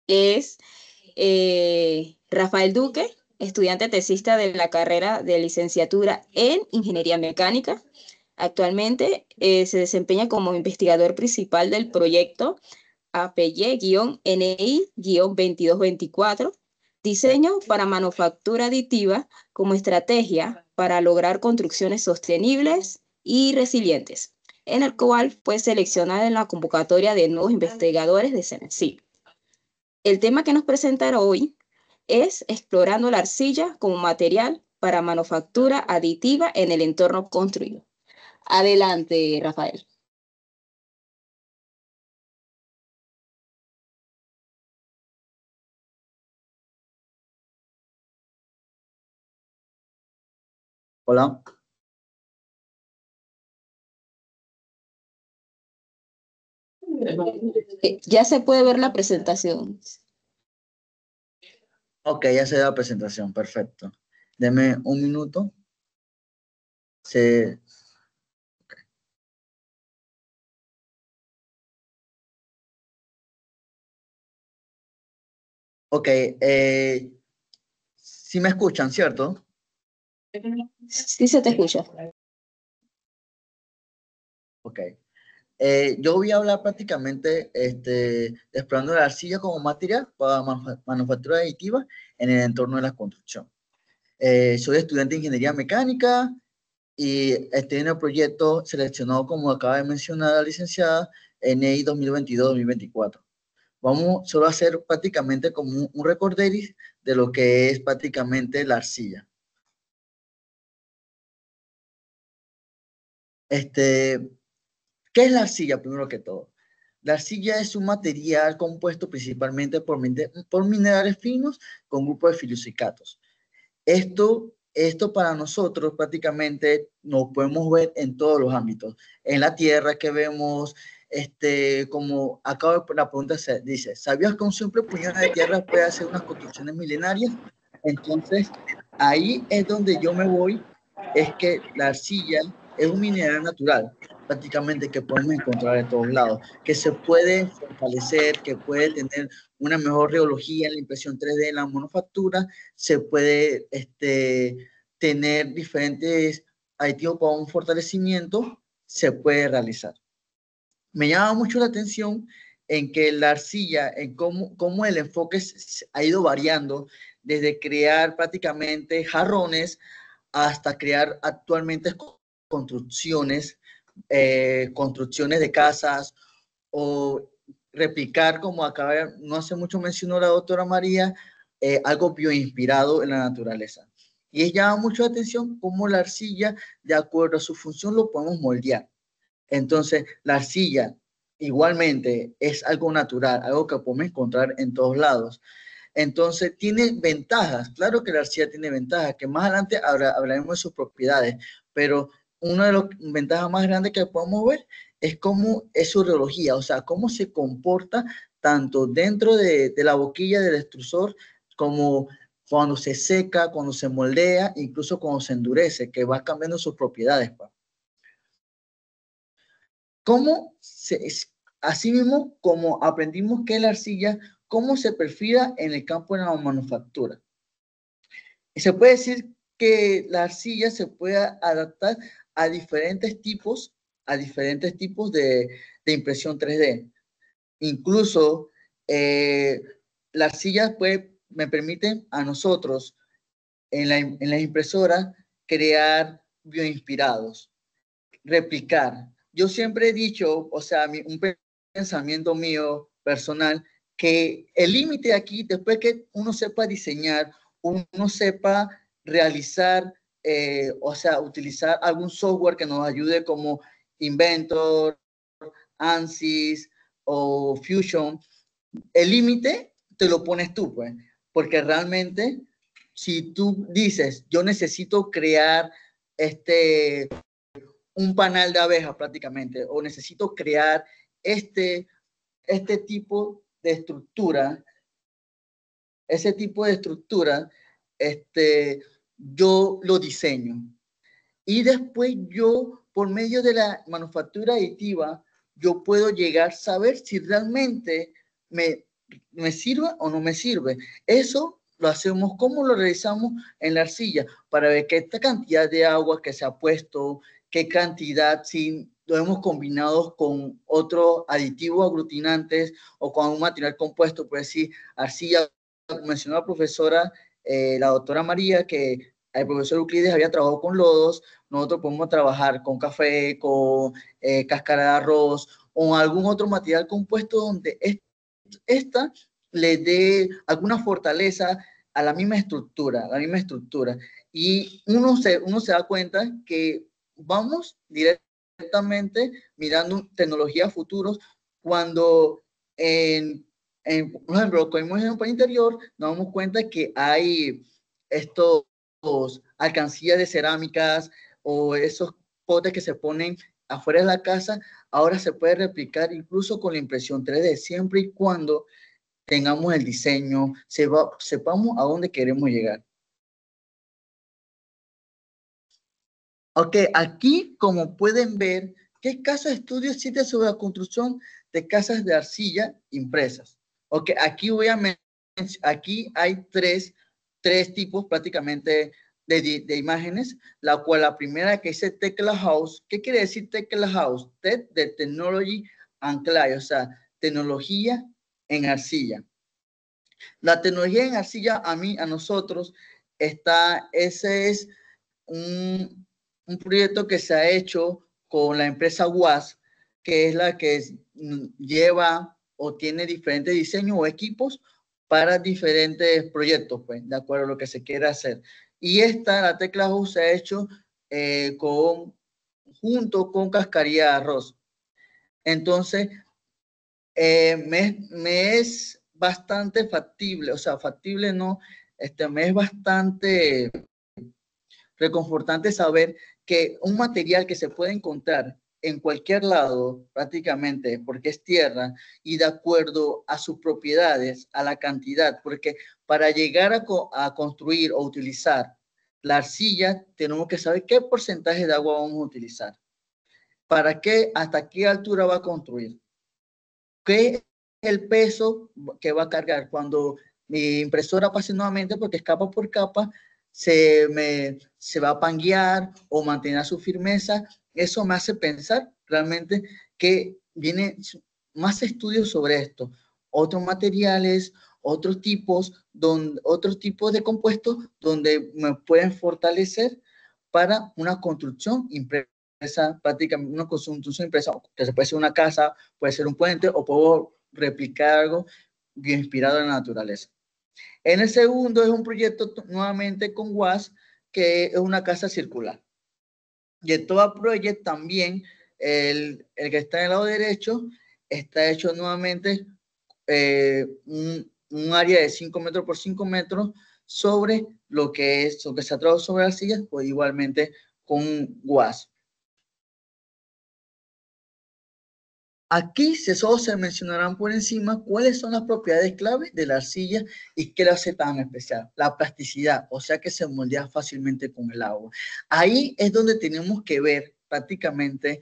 Speaker 1: es Rafael Duque, estudiante tesista de la carrera de licenciatura en Ingeniería Mecánica. Actualmente se desempeña como investigador principal del proyecto APY-NI-2224, Diseño para manufactura aditiva como estrategia para lograr construcciones sostenibles y resilientes, en el cual fue seleccionada en la convocatoria de nuevos investigadores de CENESID. El tema que nos presentará hoy es explorando la arcilla como material para manufactura aditiva en el entorno construido. Adelante, Rafael.
Speaker 5: Hola.
Speaker 1: Ya se puede ver la presentación.
Speaker 5: Ok, ya se da la presentación, perfecto. Deme un minuto. Se... Ok, sí me escuchan, ¿cierto?
Speaker 1: Sí se te escucha.
Speaker 5: Ok. Yo voy a hablar prácticamente explorando la arcilla como material para manufactura aditiva en el entorno de la construcción. Soy estudiante de ingeniería mecánica y estoy en el proyecto seleccionado, como acaba de mencionar la licenciada, NI 2022-2024. Vamos solo a hacer prácticamente como un recorderis de lo que es prácticamente la arcilla. ¿Qué es la arcilla primero que todo? La arcilla es un material compuesto principalmente por minerales finos con grupos de filosicatos. Esto para nosotros prácticamente nos podemos ver en todos los ámbitos. En la tierra que vemos, como acaba la pregunta se dice, ¿sabías que un simple puñado de tierra puede hacer unas construcciones milenarias? Entonces, ahí es donde yo me voy, es que la arcilla es un mineral natural, prácticamente que podemos encontrar en todos lados, que se puede fortalecer, que puede tener una mejor rheología en la impresión 3D en la manufactura, se puede tener diferentes aditivos para un fortalecimiento, se puede realizar. Me llama mucho la atención en que la arcilla, en cómo el enfoque ha ido variando desde crear prácticamente jarrones hasta crear actualmente construcciones, construcciones de casas o replicar, como acaba, no hace mucho mencionó la doctora María, algo bioinspirado en la naturaleza. Y es llama mucho la atención cómo la arcilla, de acuerdo a su función, lo podemos moldear. Entonces, la arcilla igualmente es algo natural, algo que podemos encontrar en todos lados. Entonces, tiene ventajas. Claro que la arcilla tiene ventajas, que más adelante hablaremos de sus propiedades, pero una de las ventajas más grandes que podemos ver es cómo es su rheología, o sea, cómo se comporta tanto dentro de la boquilla del extrusor como cuando se seca, cuando se moldea, incluso cuando se endurece, que va cambiando sus propiedades. Así mismo, como aprendimos que la arcilla, cómo se perfila en el campo de la manufactura. Y se puede decir que la arcilla se puede adaptar a diferentes tipos de impresión 3D. Incluso la arcilla me permiten a nosotros en la impresora crear bioinspirados, replicar. Yo siempre he dicho, o sea, un pensamiento mío personal, que el límite aquí, después que uno sepa diseñar, uno sepa realizar, o sea, utilizar algún software que nos ayude como Inventor, ANSYS o Fusion, el límite te lo pones tú, pues, porque realmente si tú dices, yo necesito crear un panal de abejas prácticamente, o necesito crear este tipo de estructura, ese tipo de estructura, yo lo diseño. Y después yo, por medio de la manufactura aditiva, yo puedo llegar a saber si realmente me sirve o no me sirve. Eso lo hacemos, ¿cómo lo realizamos en la arcilla? Para ver qué cantidad de agua que se ha puesto, qué cantidad, si lo hemos combinado con otros aditivos aglutinantes o con un material compuesto, por decir, arcilla mencionó la profesora, la doctora María, que el profesor Euclides había trabajado con lodos. Nosotros podemos trabajar con café, con cáscara de arroz o algún otro material compuesto donde esta le dé alguna fortaleza a la misma estructura, Y uno se da cuenta que vamos directamente mirando tecnologías futuros cuando por ejemplo, con el plan interior, nos damos cuenta que hay estos alcancías de cerámicas o esos potes que se ponen afuera de la casa, ahora se puede replicar incluso con la impresión 3D, siempre y cuando tengamos el diseño, sepamos a dónde queremos llegar. Ok, aquí, como pueden ver, ¿qué caso de estudio existe sobre la construcción de casas de arcilla impresas? Ok, aquí hay tres tipos prácticamente de imágenes, la cual la primera que dice Tekla House. ¿Qué quiere decir Tekla House? TED de Technology and Clay, o sea, tecnología en arcilla. La tecnología en arcilla, a nosotros, ese es un proyecto que se ha hecho con la empresa WAS, que es la que lleva o tiene diferentes diseños o equipos para diferentes proyectos, pues, de acuerdo a lo que se quiera hacer. Y la Tekla House se ha hecho junto con Cascarilla de Arroz. Entonces, me es bastante factible, o sea, factible no, me es bastante reconfortante saber que un material que se puede encontrar en cualquier lado prácticamente, porque es tierra, y de acuerdo a sus propiedades, a la cantidad, porque para llegar a construir o utilizar la arcilla, tenemos que saber qué porcentaje de agua vamos a utilizar, para qué, hasta qué altura va a construir, qué es el peso que va a cargar. Cuando mi impresora pase nuevamente, porque es capa por capa, se va a panguear o mantener su firmeza. Eso me hace pensar realmente que viene más estudios sobre esto, otros materiales, otros tipos de compuestos donde me pueden fortalecer para una construcción impresa, prácticamente una construcción impresa, que se puede ser una casa, puede ser un puente, o puedo replicar algo inspirado en la naturaleza. En el segundo es un proyecto nuevamente con WAS, que es una casa circular. Y en todo proyecto también, el que está en el lado derecho, está hecho nuevamente un área de 5 metros por 5 metros sobre lo que se ha trabajado sobre las sillas, pues igualmente con WAS. Aquí solo se mencionarán por encima cuáles son las propiedades clave de la arcilla y qué la hace tan especial. La plasticidad, o sea que se moldea fácilmente con el agua. Ahí es donde tenemos que ver prácticamente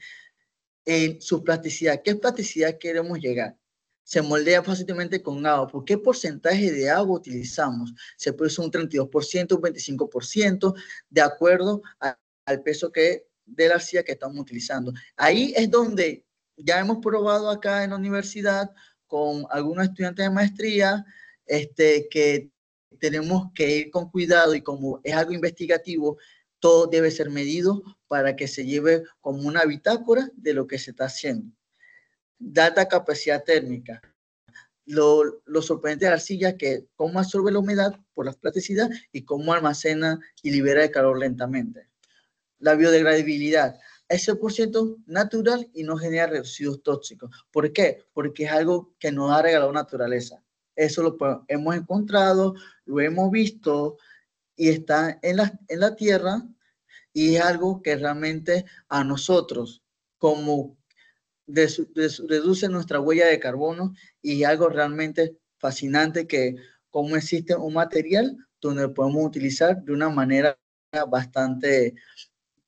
Speaker 5: su plasticidad. ¿Qué plasticidad queremos llegar? Se moldea fácilmente con agua. ¿Por qué porcentaje de agua utilizamos? Se puede usar un 32%, un 25%, de acuerdo al peso de la arcilla que estamos utilizando. Ahí es donde ya hemos probado acá en la universidad con algunos estudiantes de maestría, que tenemos que ir con cuidado, y como es algo investigativo, todo debe ser medido para que se lleve como una bitácora de lo que se está haciendo. Data capacidad térmica. Lo sorprendente de la arcilla es que cómo absorbe la humedad por la plasticidad y cómo almacena y libera el calor lentamente. La biodegradabilidad. Es 100% natural y no genera residuos tóxicos. ¿Por qué? Porque es algo que nos ha regalado la naturaleza. Eso lo hemos encontrado, lo hemos visto y está en la tierra, y es algo que realmente a nosotros como reduce nuestra huella de carbono, y algo realmente fascinante que cómo existe un material donde podemos utilizar de una manera bastante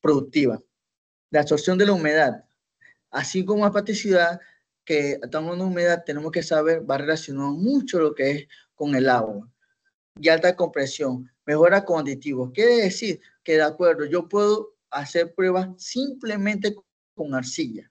Speaker 5: productiva. La absorción de la humedad, así como la plasticidad, que estamos en humedad, tenemos que saber, va relacionado mucho lo que es con el agua. Y alta compresión, mejora con aditivos. Quiere decir que, de acuerdo, yo puedo hacer pruebas simplemente con arcilla,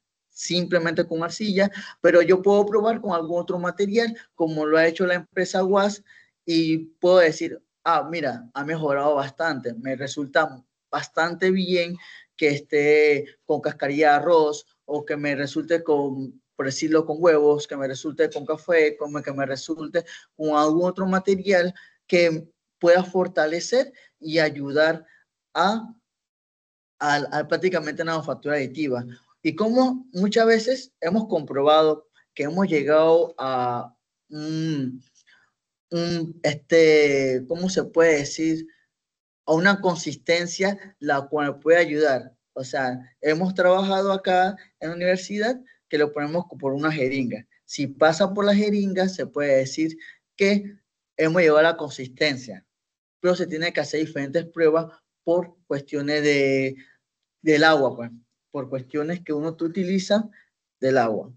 Speaker 5: pero yo puedo probar con algún otro material, como lo ha hecho la empresa WAS, y puedo decir, mira, ha mejorado bastante, me resulta bastante bien que esté con cascarilla de arroz o que me resulte con, por decirlo, con huevos, que me resulte con café, que me resulte con algún otro material que pueda fortalecer y ayudar a prácticamente una manufactura aditiva. Y como muchas veces hemos comprobado que hemos llegado a ¿cómo se puede decir? A una consistencia la cual puede ayudar. O sea, hemos trabajado acá en la universidad que lo ponemos por una jeringa. Si pasa por la jeringa, se puede decir que hemos llegado a la consistencia, pero se tiene que hacer diferentes pruebas por cuestiones del agua, pues, por cuestiones que uno utiliza del agua.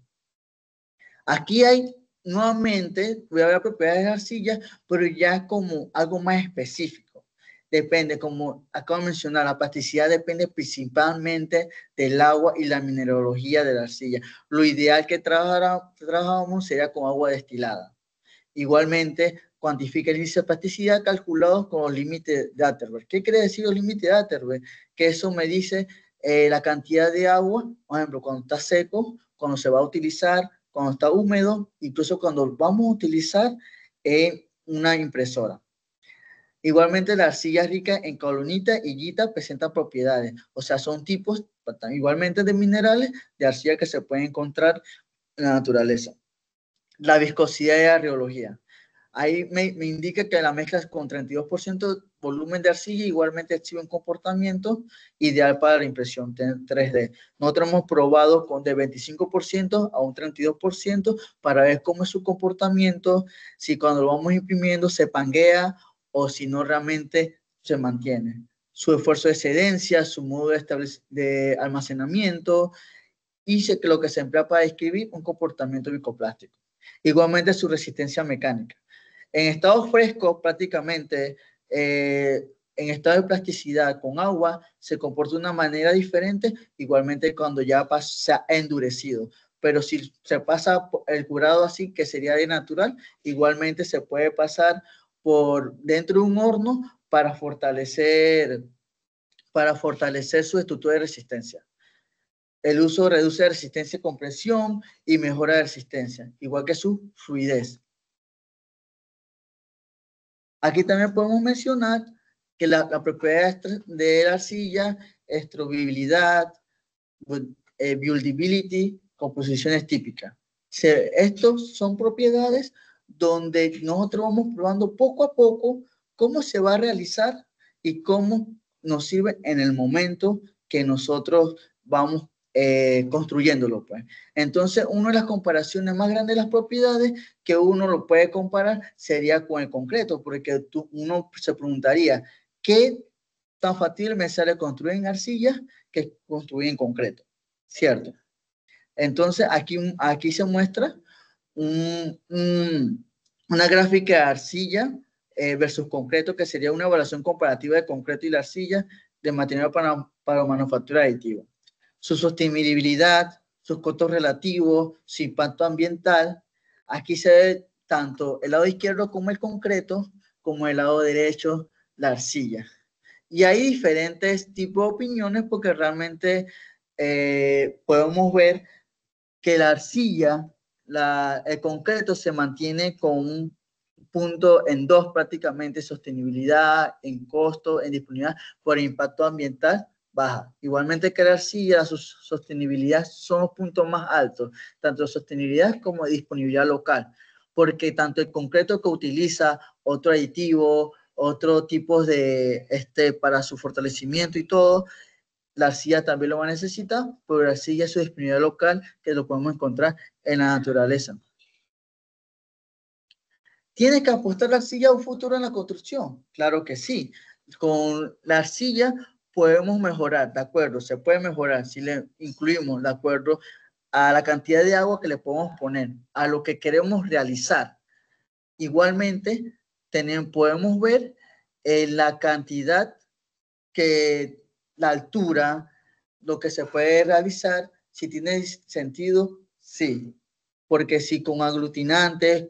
Speaker 5: Aquí hay nuevamente, voy a ver propiedades de arcilla, pero ya como algo más específico. Depende, como acabo de mencionar, la plasticidad depende principalmente del agua y la mineralogía de la arcilla. Lo ideal que trabajamos sería con agua destilada. Igualmente, cuantifica el índice de plasticidad calculados con los límites de Atterberg. ¿Qué quiere decir los límites de Atterberg? Que eso me dice la cantidad de agua, por ejemplo, cuando está seco, cuando se va a utilizar, cuando está húmedo, incluso cuando vamos a utilizar una impresora. Igualmente, la arcilla rica en caolinita y yita presenta propiedades, o sea, son tipos igualmente de minerales de arcilla que se pueden encontrar en la naturaleza. La viscosidad y la rheología. Ahí me indica que la mezcla con 32% de volumen de arcilla igualmente exhibe un comportamiento ideal para la impresión 3D. Nosotros hemos probado con de 25% a un 32% para ver cómo es su comportamiento, si cuando lo vamos imprimiendo se panguea o si no realmente se mantiene. Su esfuerzo de excedencia, su modo de almacenamiento y lo que se emplea para describir un comportamiento viscoplástico. Igualmente su resistencia mecánica. En estado fresco, prácticamente, en estado de plasticidad con agua, se comporta de una manera diferente, igualmente cuando ya se ha endurecido. Pero si se pasa el curado así, que sería de natural, igualmente se puede pasar por dentro de un horno para fortalecer su estructura de resistencia. El uso reduce resistencia a compresión y mejora la resistencia, igual que su fluidez. Aquí también podemos mencionar que la propiedad de la arcilla, extruibilidad, buildability, composiciones típicas. Estos son propiedades donde nosotros vamos probando poco a poco cómo se va a realizar y cómo nos sirve en el momento que nosotros vamos construyéndolo, pues. Entonces, una de las comparaciones más grandes de las propiedades que uno lo puede comparar sería con el concreto, porque uno se preguntaría, ¿qué tan factible me sale construir en arcilla que construir en concreto? ¿Cierto? Entonces, aquí se muestra una gráfica de arcilla versus concreto, que sería una evaluación comparativa de concreto y la arcilla de material para manufactura aditiva. Su sostenibilidad, sus costos relativos, su impacto ambiental. Aquí se ve tanto el lado izquierdo como el concreto, como el lado derecho, la arcilla. Y hay diferentes tipos de opiniones porque realmente podemos ver que la arcilla, el concreto se mantiene con un punto en 2 prácticamente, sostenibilidad, en costo, en disponibilidad, por impacto ambiental baja. Igualmente que la arcilla, su sostenibilidad son los puntos más altos, tanto sostenibilidad como disponibilidad local, porque tanto el concreto que utiliza otro aditivo, otro tipo de, para su fortalecimiento y todo, la arcilla también lo va a necesitar, pero la arcilla es su disponibilidad local, que lo podemos encontrar en la naturaleza. ¿Tiene que apostar la arcilla a un futuro en la construcción? Claro que sí. Con la arcilla podemos mejorar, ¿de acuerdo? Se puede mejorar si le incluimos, ¿de acuerdo? A la cantidad de agua que le podemos poner, a lo que queremos realizar. Igualmente, podemos ver la cantidad la altura, lo que se puede realizar, si tiene sentido, sí. Porque si con aglutinantes,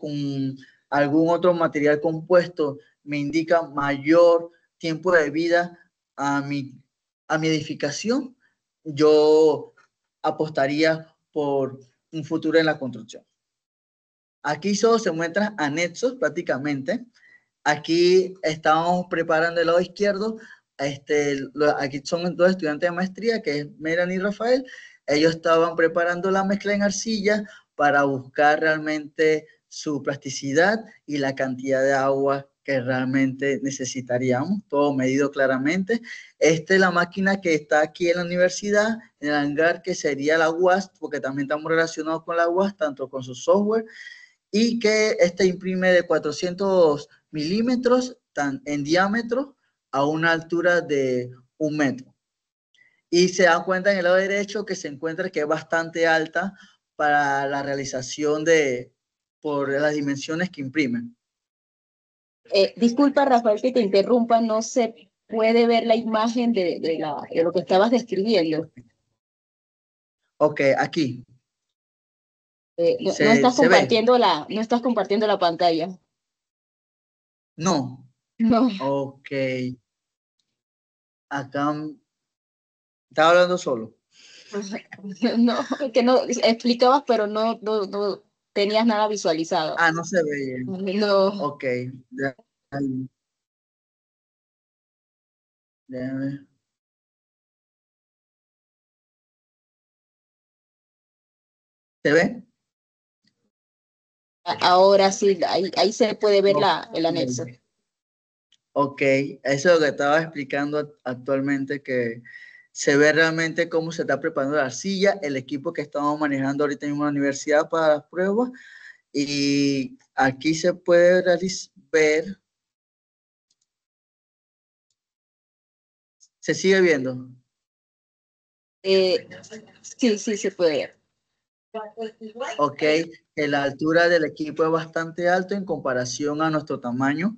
Speaker 5: algún otro material compuesto me indica mayor tiempo de vida a mi edificación, yo apostaría por un futuro en la construcción. Aquí solo se muestran anexos prácticamente. Aquí estamos preparando el lado izquierdo. Aquí son dos estudiantes de maestría, que es Melanie y Rafael. Ellos estaban preparando la mezcla en arcilla para buscar realmente su plasticidad y la cantidad de agua que realmente necesitaríamos, todo medido claramente. Esta es la máquina que está aquí en la universidad, en el hangar, que sería la UAS, porque también estamos relacionados con la UAS, tanto con su software, y que imprime de 400 milímetros en diámetro a una altura de 1 metro. Y se dan cuenta en el lado derecho que se encuentra que es bastante alta para la realización por las dimensiones que imprimen.
Speaker 1: Disculpa, Rafael, que te interrumpa, no se puede ver la imagen de lo que estabas describiendo.
Speaker 5: Ok, aquí.
Speaker 1: No estás compartiendo no estás compartiendo la pantalla.
Speaker 5: No.
Speaker 1: No.
Speaker 5: Ok. Acá estaba hablando solo.
Speaker 1: No, que no explicabas, pero no tenías nada visualizado.
Speaker 5: Ah, no se veía.
Speaker 1: No.
Speaker 5: Ok. Déjame ver. ¿Se ve?
Speaker 1: Ahora sí, ahí se puede ver el anexo.
Speaker 5: Ok, eso es lo que estaba explicando actualmente, que se ve realmente cómo se está preparando la arcilla, el equipo que estamos manejando ahorita mismo en la universidad para las pruebas, y aquí se puede ver, ¿se sigue viendo?
Speaker 1: Sí, se puede ver.
Speaker 5: Ok, que la altura del equipo es bastante alto en comparación a nuestro tamaño,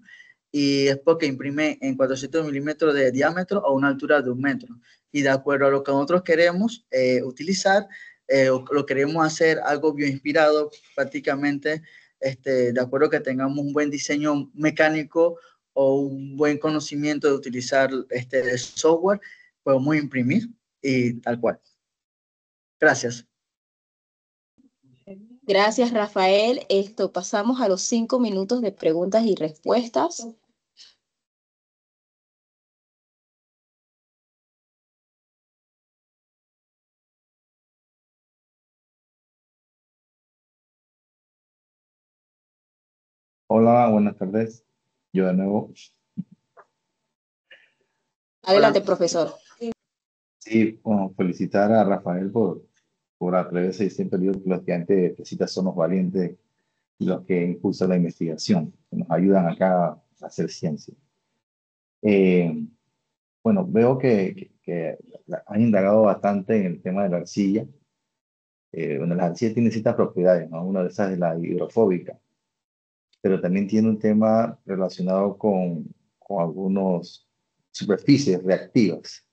Speaker 5: y es porque imprime en 400 milímetros de diámetro a una altura de 1 metro. Y de acuerdo a lo que nosotros queremos utilizar, lo queremos hacer algo bioinspirado, prácticamente, de acuerdo a que tengamos un buen diseño mecánico o un buen conocimiento de utilizar el software, podemos imprimir y tal cual. Gracias.
Speaker 1: Gracias, Rafael. Pasamos a los 5 minutos de preguntas y respuestas.
Speaker 3: Hola, buenas tardes. Yo de nuevo.
Speaker 1: Adelante,
Speaker 5: Hola.
Speaker 1: profesor.
Speaker 3: Sí, bueno, felicitar a Rafael por atreverse y siempre digo que los estudiantes de CITA son los valientes y los que impulsan la investigación, que nos ayudan acá a hacer ciencia. Bueno, veo que han indagado bastante en el tema de la arcilla. Bueno, la arcilla tiene ciertas propiedades, ¿no? Una de esas es la hidrofóbica, pero también tiene un tema relacionado con algunas superficies reactivas.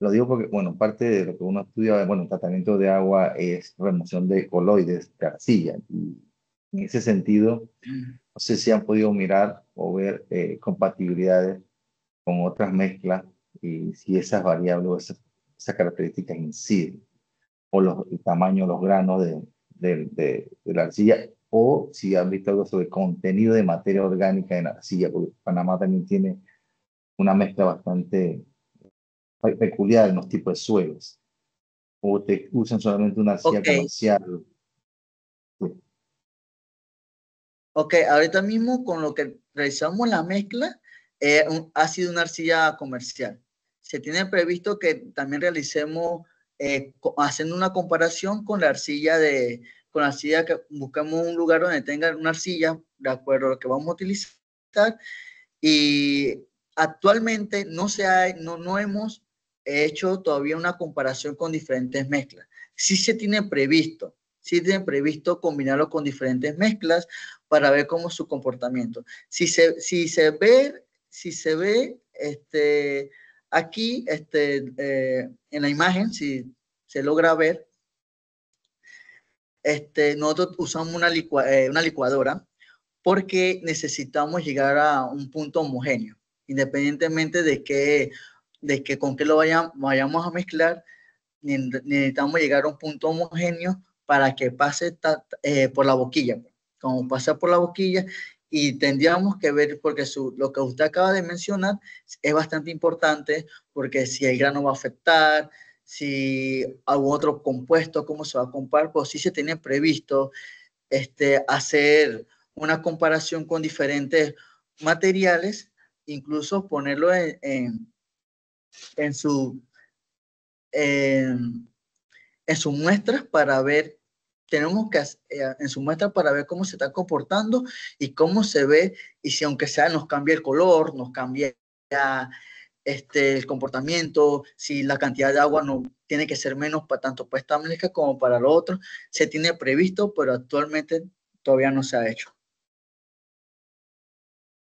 Speaker 3: Lo digo porque, bueno, parte de lo que uno estudia, bueno, el tratamiento de agua es remoción de coloides de arcilla. Y en ese sentido, no sé si han podido mirar o ver compatibilidades con otras mezclas y si esas variables o esas características inciden, o el tamaño de los granos de la arcilla, o si han visto algo sobre contenido de materia orgánica en la arcilla, porque Panamá también tiene una mezcla bastante peculiar en los tipos de suelos, o te usan solamente una arcilla comercial.
Speaker 5: Ok, ahorita mismo con lo que realizamos la mezcla, ha sido una arcilla comercial. Se tiene previsto que también realicemos, haciendo una comparación con la arcilla que buscamos un lugar donde tenga una arcilla de acuerdo a lo que vamos a utilizar. Y actualmente no hemos hecho todavía una comparación con diferentes mezclas. Sí tiene previsto combinarlo con diferentes mezclas para ver cómo es su comportamiento. Si se ve aquí en la imagen, si se logra ver, nosotros usamos una licuadora, porque necesitamos llegar a un punto homogéneo, independientemente de que con qué lo vayamos a mezclar, necesitamos llegar a un punto homogéneo para que pase por la boquilla, como pasa por la boquilla, y tendríamos que ver, porque lo que usted acaba de mencionar es bastante importante, porque si el grano va a afectar, si algún otro compuesto, cómo se va a comparar, pues sí se tiene previsto hacer una comparación con diferentes materiales, incluso ponerlo en su, en, en sus muestras para ver, tenemos que en su muestra para ver cómo se está comportando y cómo se ve, y si aunque sea nos cambia el color, nos cambia el comportamiento, si la cantidad de agua no tiene que ser menos para tanto para esta mezcla como para lo otro, se tiene previsto, pero actualmente todavía no se ha hecho.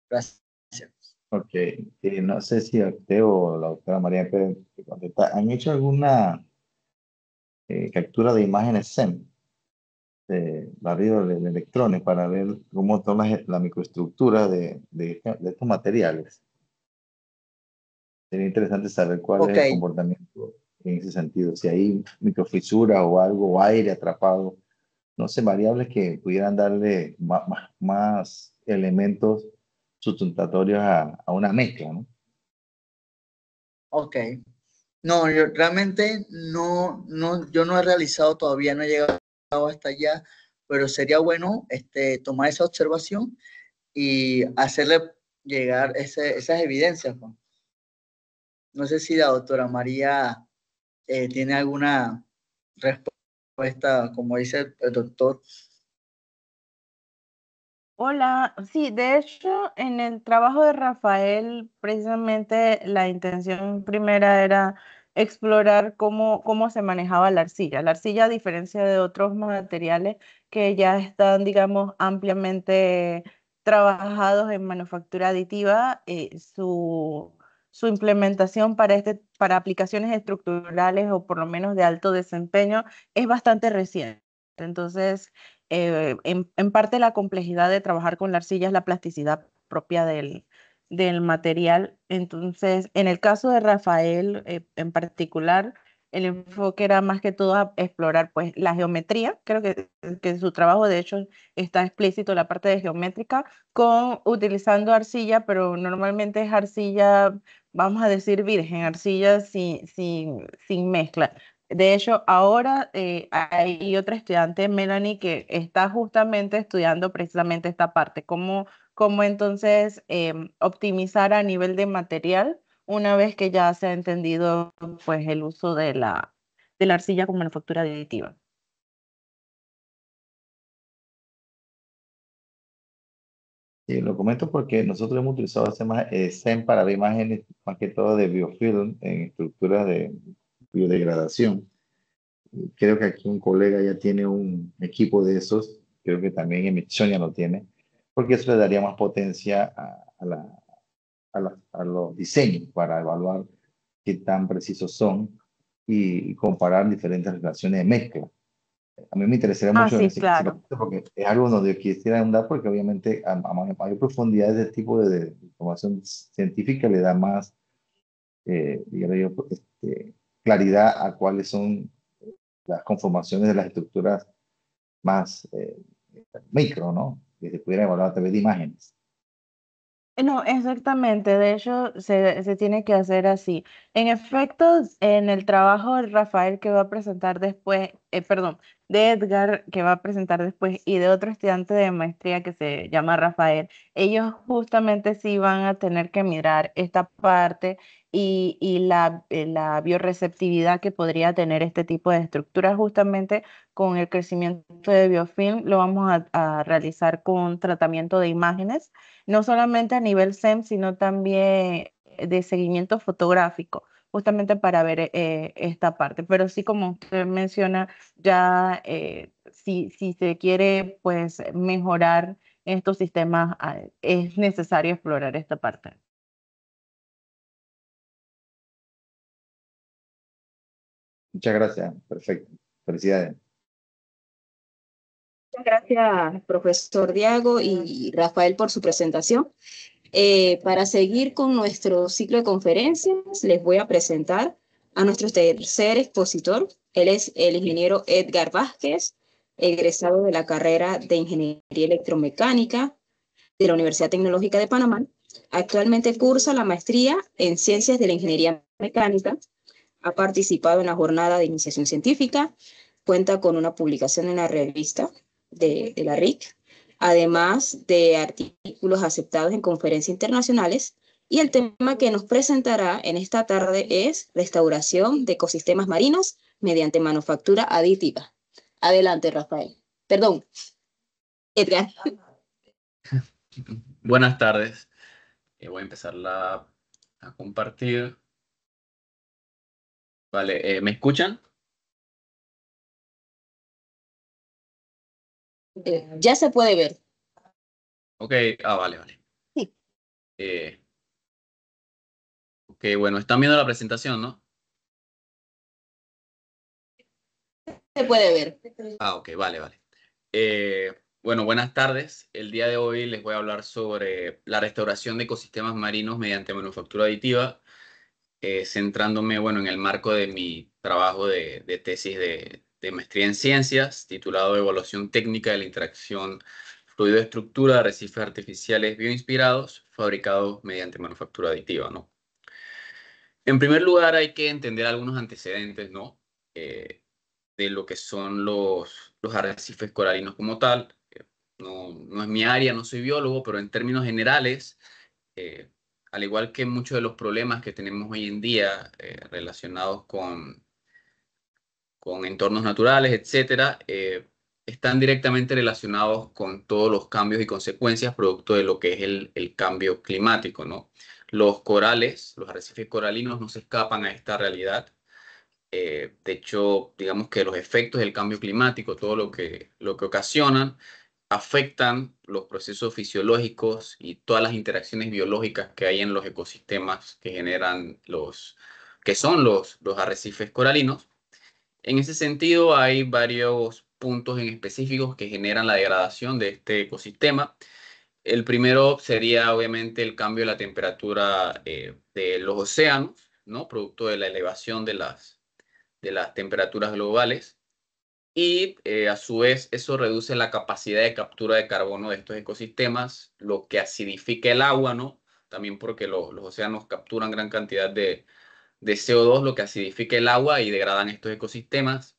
Speaker 5: Gracias.
Speaker 3: Ok, no sé si usted o la doctora María puede contestar. ¿Han hecho alguna captura de imágenes SEM, de barrido de electrones, para ver cómo son la microestructura de estos materiales? Sería interesante saber cuál es
Speaker 5: Ok,
Speaker 3: el comportamiento en ese sentido. Si hay microfisuras o algo, o aire atrapado, no sé, variables que pudieran darle más elementos sustentatorios a una mezcla, ¿no?
Speaker 5: ok. No, yo realmente yo no he realizado todavía, no he llegado hasta allá, pero sería bueno tomar esa observación y hacerle llegar esas evidencias, pues. No sé si la doctora María tiene alguna respuesta, como dice el doctor.
Speaker 2: Hola, sí, de hecho, en el trabajo de Rafael, precisamente la intención primera era explorar cómo se manejaba la arcilla. La arcilla, a diferencia de otros materiales que ya están, digamos, ampliamente trabajados en manufactura aditiva, su implementación para aplicaciones estructurales o por lo menos de alto desempeño es bastante reciente. Entonces, en parte la complejidad de trabajar con la arcilla es la plasticidad propia del material. Entonces, en el caso de Rafael en particular, el enfoque era más que todo a explorar pues la geometría. Creo que en su trabajo de hecho está explícito la parte de geométrica con utilizando arcilla, pero normalmente es arcilla, vamos a decir virgen, arcilla sin mezcla. De hecho, ahora hay otra estudiante, Melanie, que está justamente estudiando precisamente esta parte, cómo entonces optimizar a nivel de material una vez que ya se ha entendido pues el uso de la arcilla como manufactura aditiva.
Speaker 3: Sí, lo comento porque nosotros hemos utilizado SEM para ver imágenes más que todo de biofilm en estructuras de biodegradación. Creo que aquí un colega ya tiene un equipo de esos, creo que también Emixonia lo tiene, porque eso le daría más potencia a los diseños para evaluar qué tan precisos son y comparar diferentes relaciones de mezcla. A mí me interesaría
Speaker 2: Ah,
Speaker 3: mucho en
Speaker 2: sí,
Speaker 3: ese
Speaker 2: claro.
Speaker 3: punto porque es algo donde yo quisiera andar porque obviamente a mayor profundidad de este tipo de información científica le da más, digamos yo, claridad a cuáles son las conformaciones de las estructuras más micro, ¿no? Que se pudieran evaluar a través de imágenes.
Speaker 2: No, exactamente. De hecho, se tiene que hacer así. En efecto, en el trabajo de Rafael que va a presentar después, perdón, de Edgar que va a presentar después y de otro estudiante de maestría que se llama Rafael, ellos justamente sí van a tener que mirar esta parte y la biorreceptividad que podría tener este tipo de estructuras justamente con el crecimiento de biofilm. Lo vamos a realizar con tratamiento de imágenes no solamente a nivel SEM, sino también de seguimiento fotográfico, justamente para ver esta parte. Pero sí, como usted menciona, ya si se quiere pues mejorar estos sistemas, es necesario explorar esta parte.
Speaker 3: Muchas gracias. Perfecto. Felicidades.
Speaker 1: Muchas gracias, profesor Diago y Rafael, por su presentación. Para seguir con nuestro ciclo de conferencias, les voy a presentar a nuestro tercer expositor. Él es el ingeniero Edgar Vázquez, egresado de la carrera de Ingeniería Electromecánica de la Universidad Tecnológica de Panamá. Actualmente cursa la maestría en Ciencias de la Ingeniería Mecánica. Ha participado en la jornada de iniciación científica. Cuenta con una publicación en la revista de la RIC, además de artículos aceptados en conferencias internacionales. Y el tema que nos presentará en esta tarde es restauración de ecosistemas marinos mediante manufactura aditiva. Adelante, Rafael. Perdón, Edgar.
Speaker 6: Buenas tardes. Voy a empezar a compartir. Vale, ¿me escuchan?
Speaker 1: Ya se puede ver.
Speaker 6: Ok, vale, vale.
Speaker 1: Sí.
Speaker 6: Ok, bueno, están viendo la presentación, ¿no?
Speaker 1: Se puede ver.
Speaker 6: Ok, vale, vale. Bueno, buenas tardes. El día de hoy les voy a hablar sobre la restauración de ecosistemas marinos mediante manufactura aditiva, centrándome, bueno, en el marco de mi trabajo de tesis de maestría en ciencias, titulado Evaluación técnica de la interacción fluido-estructura de arrecifes artificiales bioinspirados fabricados mediante manufactura aditiva, ¿no? En primer lugar, hay que entender algunos antecedentes, ¿no? De lo que son los arrecifes coralinos como tal. No es mi área, no soy biólogo, pero en términos generales, eh, al igual que muchos de los problemas que tenemos hoy en día relacionados con entornos naturales, etcétera, están directamente relacionados con todos los cambios y consecuencias producto de lo que es el cambio climático, ¿no? Los corales, los arrecifes coralinos no se escapan a esta realidad. De hecho, digamos que los efectos del cambio climático, todo lo que ocasionan, afectan los procesos fisiológicos y todas las interacciones biológicas que hay en los ecosistemas que generan que son los arrecifes coralinos. En ese sentido, hay varios puntos en específicos que generan la degradación de este ecosistema. El primero sería obviamente el cambio de la temperatura de los océanos, ¿no? Producto de la elevación de las temperaturas globales. Y a su vez eso reduce la capacidad de captura de carbono de estos ecosistemas, lo que acidifica el agua, ¿no? También porque los océanos capturan gran cantidad de CO2, lo que acidifica el agua y degradan estos ecosistemas.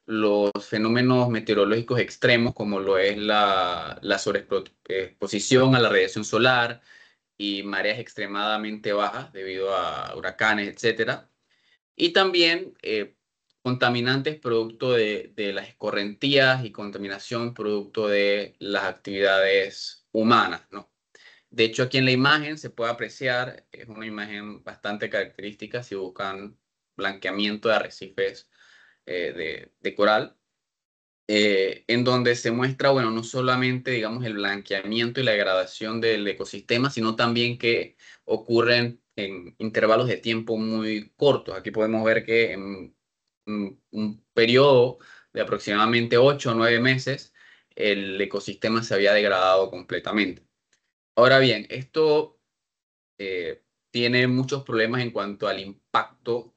Speaker 6: Los fenómenos meteorológicos extremos, como lo es la sobreexposición a la radiación solar y mareas extremadamente bajas debido a huracanes, etcétera. Y también contaminantes producto de las escorrentías y contaminación producto de las actividades humanas, ¿no? De hecho, aquí en la imagen se puede apreciar, es una imagen bastante característica si buscan blanqueamiento de arrecifes de coral, en donde se muestra, bueno, no solamente, digamos, el blanqueamiento y la degradación del ecosistema, sino también que ocurren en intervalos de tiempo muy cortos. Aquí podemos ver que en un periodo de aproximadamente 8 o 9 meses, el ecosistema se había degradado completamente. Ahora bien, esto tiene muchos problemas en cuanto al impacto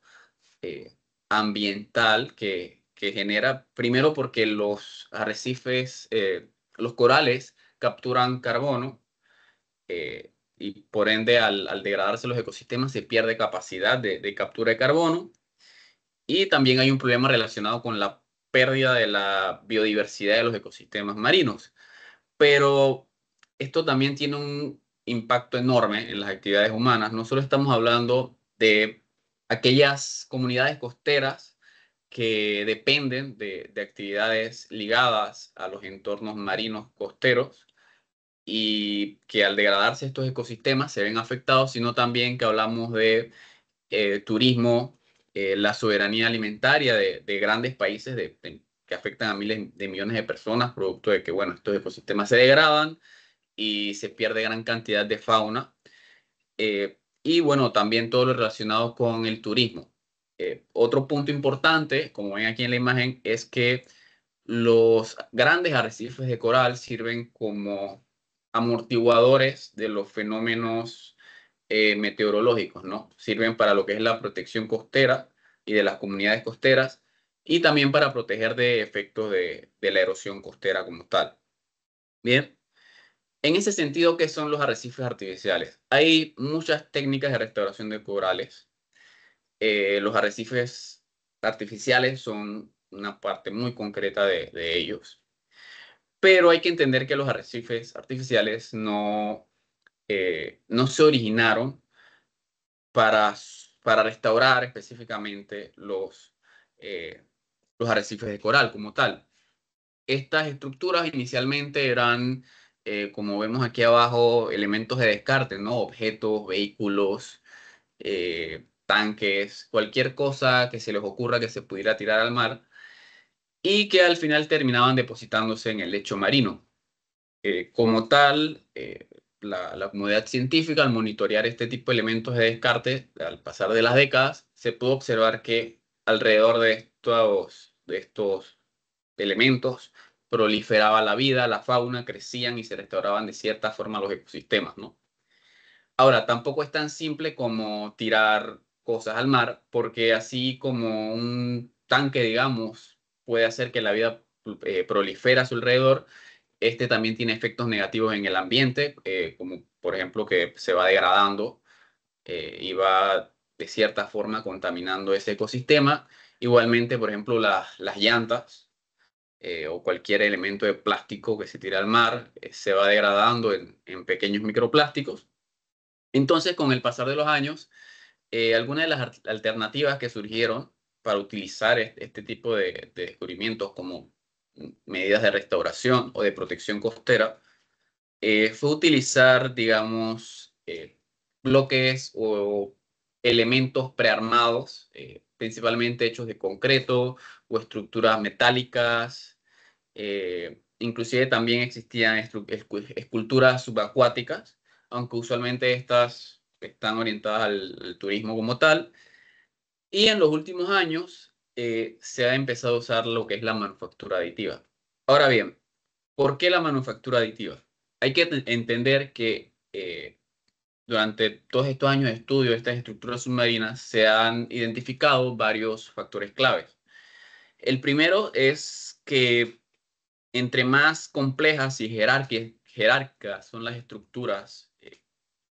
Speaker 6: ambiental que genera, primero porque los arrecifes, los corales capturan carbono y por ende al degradarse los ecosistemas se pierde capacidad de captura de carbono, y también hay un problema relacionado con la pérdida de la biodiversidad de los ecosistemas marinos. Pero esto también tiene un impacto enorme en las actividades humanas. No solo estamos hablando de aquellas comunidades costeras que dependen de actividades ligadas a los entornos marinos costeros y que al degradarse estos ecosistemas se ven afectados, sino también que hablamos de turismo, la soberanía alimentaria de grandes países que afectan a miles de millones de personas, producto de que, bueno, estos ecosistemas se degradan y se pierde gran cantidad de fauna. Y bueno, también todo lo relacionado con el turismo. Otro punto importante, como ven aquí en la imagen, es que Los grandes arrecifes de coral sirven como amortiguadores de los fenómenos meteorológicos, ¿no? Sirven para lo que es la protección costera y de las comunidades costeras, y también para proteger de efectos de la erosión costera como tal. Bien, en ese sentido, ¿qué son los arrecifes artificiales? Hay muchas técnicas de restauración de corales. Los arrecifes artificiales son una parte muy concreta de ellos, pero hay que entender que los arrecifes artificiales no se originaron para, para restaurar específicamente los arrecifes de coral como tal. Estas estructuras inicialmente eran, como vemos aquí abajo, elementos de descarte, ¿no? Objetos, vehículos, tanques, cualquier cosa que se les ocurra que se pudiera tirar al mar y que al final terminaban depositándose en el lecho marino. Como tal, la comunidad científica, al monitorear este tipo de elementos de descarte, al pasar de las décadas, se pudo observar que alrededor de estos elementos proliferaba la vida, la fauna, crecían y se restauraban de cierta forma los ecosistemas, ¿no? Ahora, tampoco es tan simple como tirar cosas al mar, porque así como un tanque, digamos, puede hacer que la vida prolifere a su alrededor, este también tiene efectos negativos en el ambiente, como por ejemplo que se va degradando y va de cierta forma contaminando ese ecosistema. Igualmente, por ejemplo, las llantas o cualquier elemento de plástico que se tira al mar se va degradando en pequeños microplásticos. Entonces, con el pasar de los años, algunas de las alternativas que surgieron para utilizar este tipo de descubrimientos como medidas de restauración o de protección costera fue utilizar, digamos, bloques o elementos prearmados, principalmente hechos de concreto o estructuras metálicas. Inclusive también existían esculturas subacuáticas, aunque usualmente estas están orientadas al turismo como tal. Y en los últimos años se ha empezado a usar lo que es la manufactura aditiva. Ahora bien, ¿por qué la manufactura aditiva? Hay que entender que durante todos estos años de estudio de estas estructuras submarinas se han identificado varios factores claves. El primero es que entre más complejas y jerárquicas son las estructuras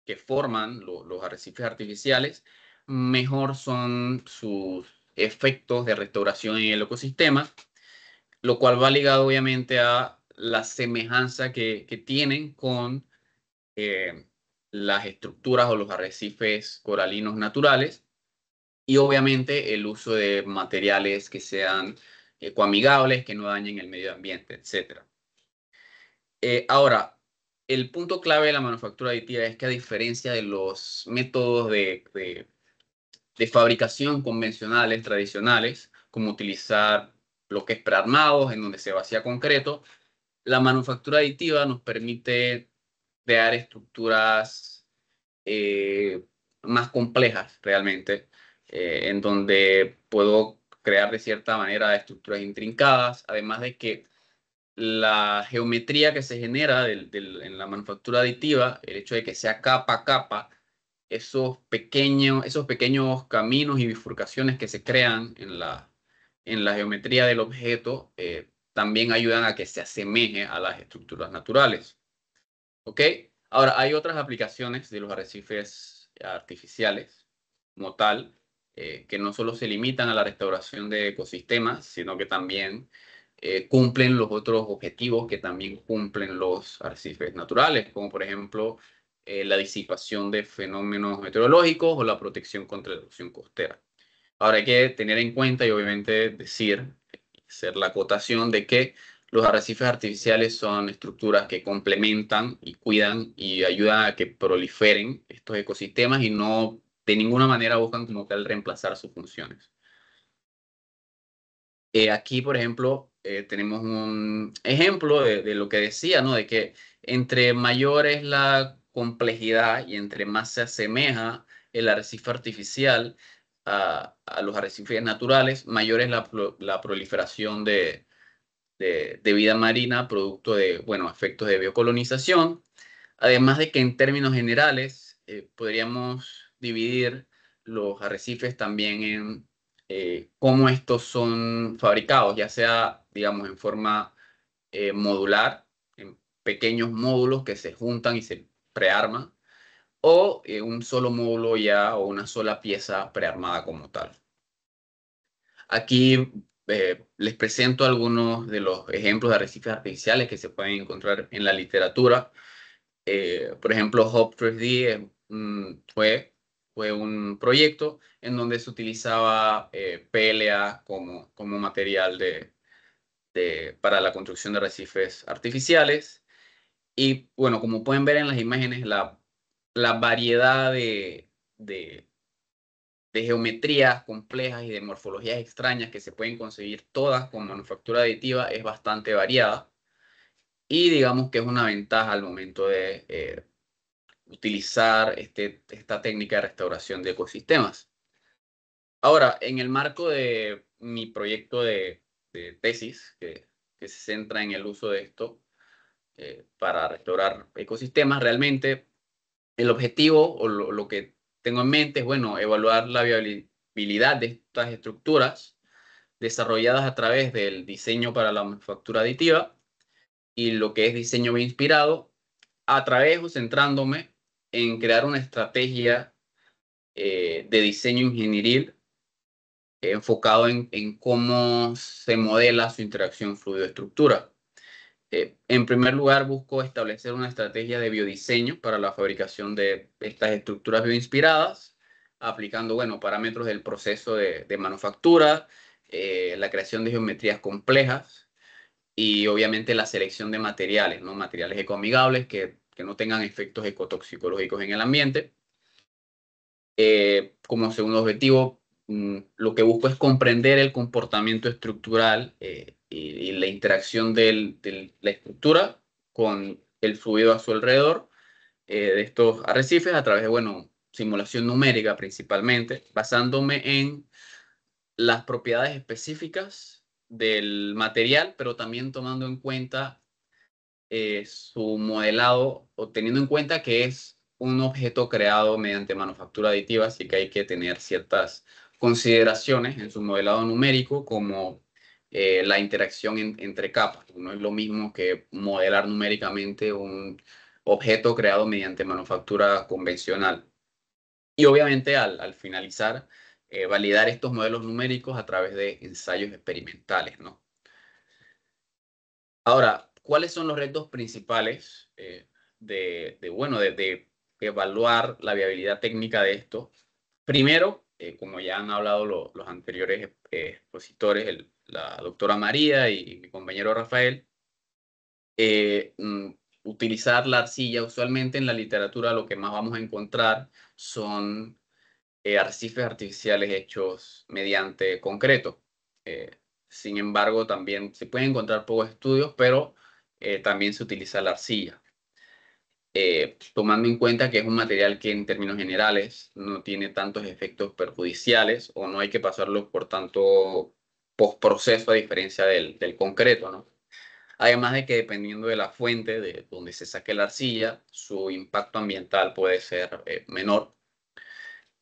Speaker 6: que forman los arrecifes artificiales, mejor son sus efectos de restauración en el ecosistema, lo cual va ligado obviamente a la semejanza que tienen con las estructuras o los arrecifes coralinos naturales y obviamente el uso de materiales que sean ecoamigables, que no dañen el medio ambiente, etc. Ahora, el punto clave de la manufactura aditiva es que a diferencia de los métodos de fabricación convencionales, tradicionales, como utilizar bloques prearmados en donde se vacía concreto, la manufactura aditiva nos permite crear estructuras más complejas realmente, en donde puedo crear de cierta manera estructuras intrincadas, además de que la geometría que se genera en la manufactura aditiva, el hecho de que sea capa a capa, esos pequeños caminos y bifurcaciones que se crean en la geometría del objeto, también ayudan a que se asemeje a las estructuras naturales. ¿Ok? Ahora, hay otras aplicaciones de los arrecifes artificiales como tal, que no solo se limitan a la restauración de ecosistemas, sino que también cumplen los otros objetivos que también cumplen los arrecifes naturales, como por ejemplo la disipación de fenómenos meteorológicos o la protección contra la erosión costera. Ahora hay que tener en cuenta y obviamente hacer la acotación de que los arrecifes artificiales son estructuras que complementan y cuidan y ayudan a que proliferen estos ecosistemas y no de ninguna manera buscan como tal reemplazar sus funciones. Aquí, por ejemplo, tenemos un ejemplo de lo que decía, ¿no? De que entre mayor es la complejidad y entre más se asemeja el arrecife artificial a los arrecifes naturales, mayor es la proliferación de de vida marina, producto de, bueno, efectos de biocolonización. Además de que en términos generales podríamos dividir los arrecifes también en cómo estos son fabricados, ya sea, digamos, en forma modular, en pequeños módulos que se juntan y se prearman, o un solo módulo ya o una sola pieza prearmada como tal. Aquí les presento algunos de los ejemplos de arrecifes artificiales que se pueden encontrar en la literatura. Por ejemplo, Hope 3D fue un proyecto en donde se utilizaba PLA como material para la construcción de arrecifes artificiales. Y bueno, como pueden ver en las imágenes, la variedad de geometrías complejas y de morfologías extrañas que se pueden conseguir todas con manufactura aditiva es bastante variada. Y digamos que es una ventaja al momento de utilizar esta técnica de restauración de ecosistemas. Ahora, en el marco de mi proyecto de tesis, que se centra en el uso de esto para restaurar ecosistemas, realmente el objetivo o lo que tengo en mente es, bueno, evaluar la viabilidad de estas estructuras desarrolladas a través del diseño para la manufactura aditiva y lo que es diseño inspirado, a través o centrándome en crear una estrategia de diseño ingenieril enfocado en cómo se modela su interacción fluido-estructura. En primer lugar, busco establecer una estrategia de biodiseño para la fabricación de estas estructuras bioinspiradas, aplicando, bueno, parámetros del proceso de manufactura, la creación de geometrías complejas y obviamente la selección de materiales, ¿no? Materiales ecoamigables que no tengan efectos ecotoxicológicos en el ambiente. Como segundo objetivo, lo que busco es comprender el comportamiento estructural y la interacción de la estructura con el fluido a su alrededor de estos arrecifes a través de, bueno, simulación numérica principalmente, basándome en las propiedades específicas del material, pero también tomando en cuenta su modelado o teniendo en cuenta que es un objeto creado mediante manufactura aditiva, así que hay que tener ciertas consideraciones en su modelado numérico, como la interacción entre capas. No es lo mismo que modelar numéricamente un objeto creado mediante manufactura convencional. Y obviamente al finalizar, validar estos modelos numéricos a través de ensayos experimentales, ¿no? Ahora, ¿cuáles son los retos principales bueno, de evaluar la viabilidad técnica de esto? Primero, como ya han hablado los anteriores expositores, la doctora María y mi compañero Rafael, utilizar la arcilla. Usualmente en la literatura lo que más vamos a encontrar son arrecifes artificiales hechos mediante concreto. Sin embargo, también se pueden encontrar pocos estudios, pero también se utiliza la arcilla. Tomando en cuenta que es un material que en términos generales no tiene tantos efectos perjudiciales o no hay que pasarlo por tanto postproceso a diferencia del concreto, ¿no? Además de que dependiendo de la fuente de donde se saque la arcilla, su impacto ambiental puede ser menor.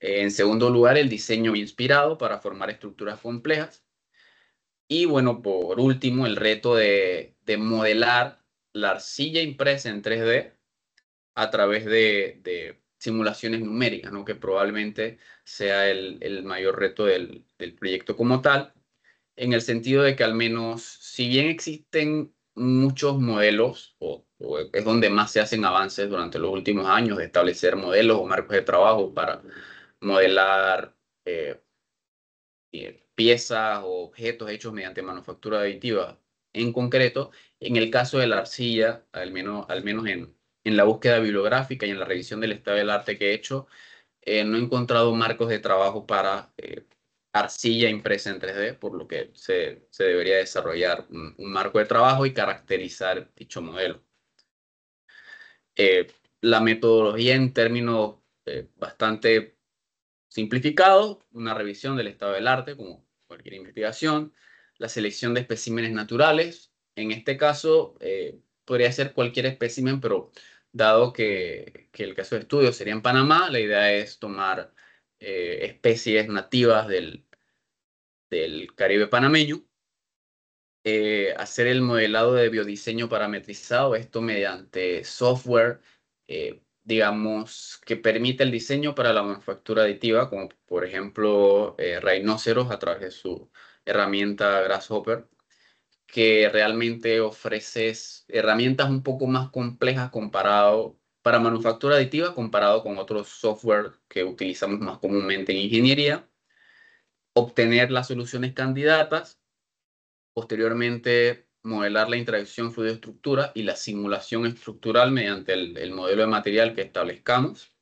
Speaker 6: En segundo lugar, el diseño inspirado para formar estructuras complejas. Y bueno, por último, el reto de modelar la arcilla impresa en 3D a través de simulaciones numéricas, ¿no? Que probablemente sea el mayor reto del proyecto como tal, en el sentido de que al menos, si bien existen muchos modelos, o es donde más se hacen avances durante los últimos años, de establecer modelos o marcos de trabajo para modelar piezas o objetos hechos mediante manufactura aditiva en concreto. En el caso de la arcilla, al menos en la búsqueda bibliográfica y en la revisión del estado del arte que he hecho, no he encontrado marcos de trabajo para arcilla impresa en 3D, por lo que se debería desarrollar un marco de trabajo y caracterizar dicho modelo. La metodología en términos bastante simplificados, una revisión del estado del arte, como cualquier investigación, la selección de especímenes naturales, En este caso, podría ser cualquier espécimen, pero dado que el caso de estudio sería en Panamá, la idea es tomar especies nativas del Caribe panameño, hacer el modelado de biodiseño parametrizado, esto mediante software, digamos, que permite el diseño para la manufactura aditiva, como por ejemplo Rhinoceros a través de su herramienta Grasshopper, que realmente ofrece herramientas un poco más complejas comparado para manufactura aditiva comparado con otros software que utilizamos más comúnmente en ingeniería, obtener las soluciones candidatas, posteriormente modelar la interacción fluido-estructura y la simulación estructural mediante el modelo de material que establezcamos,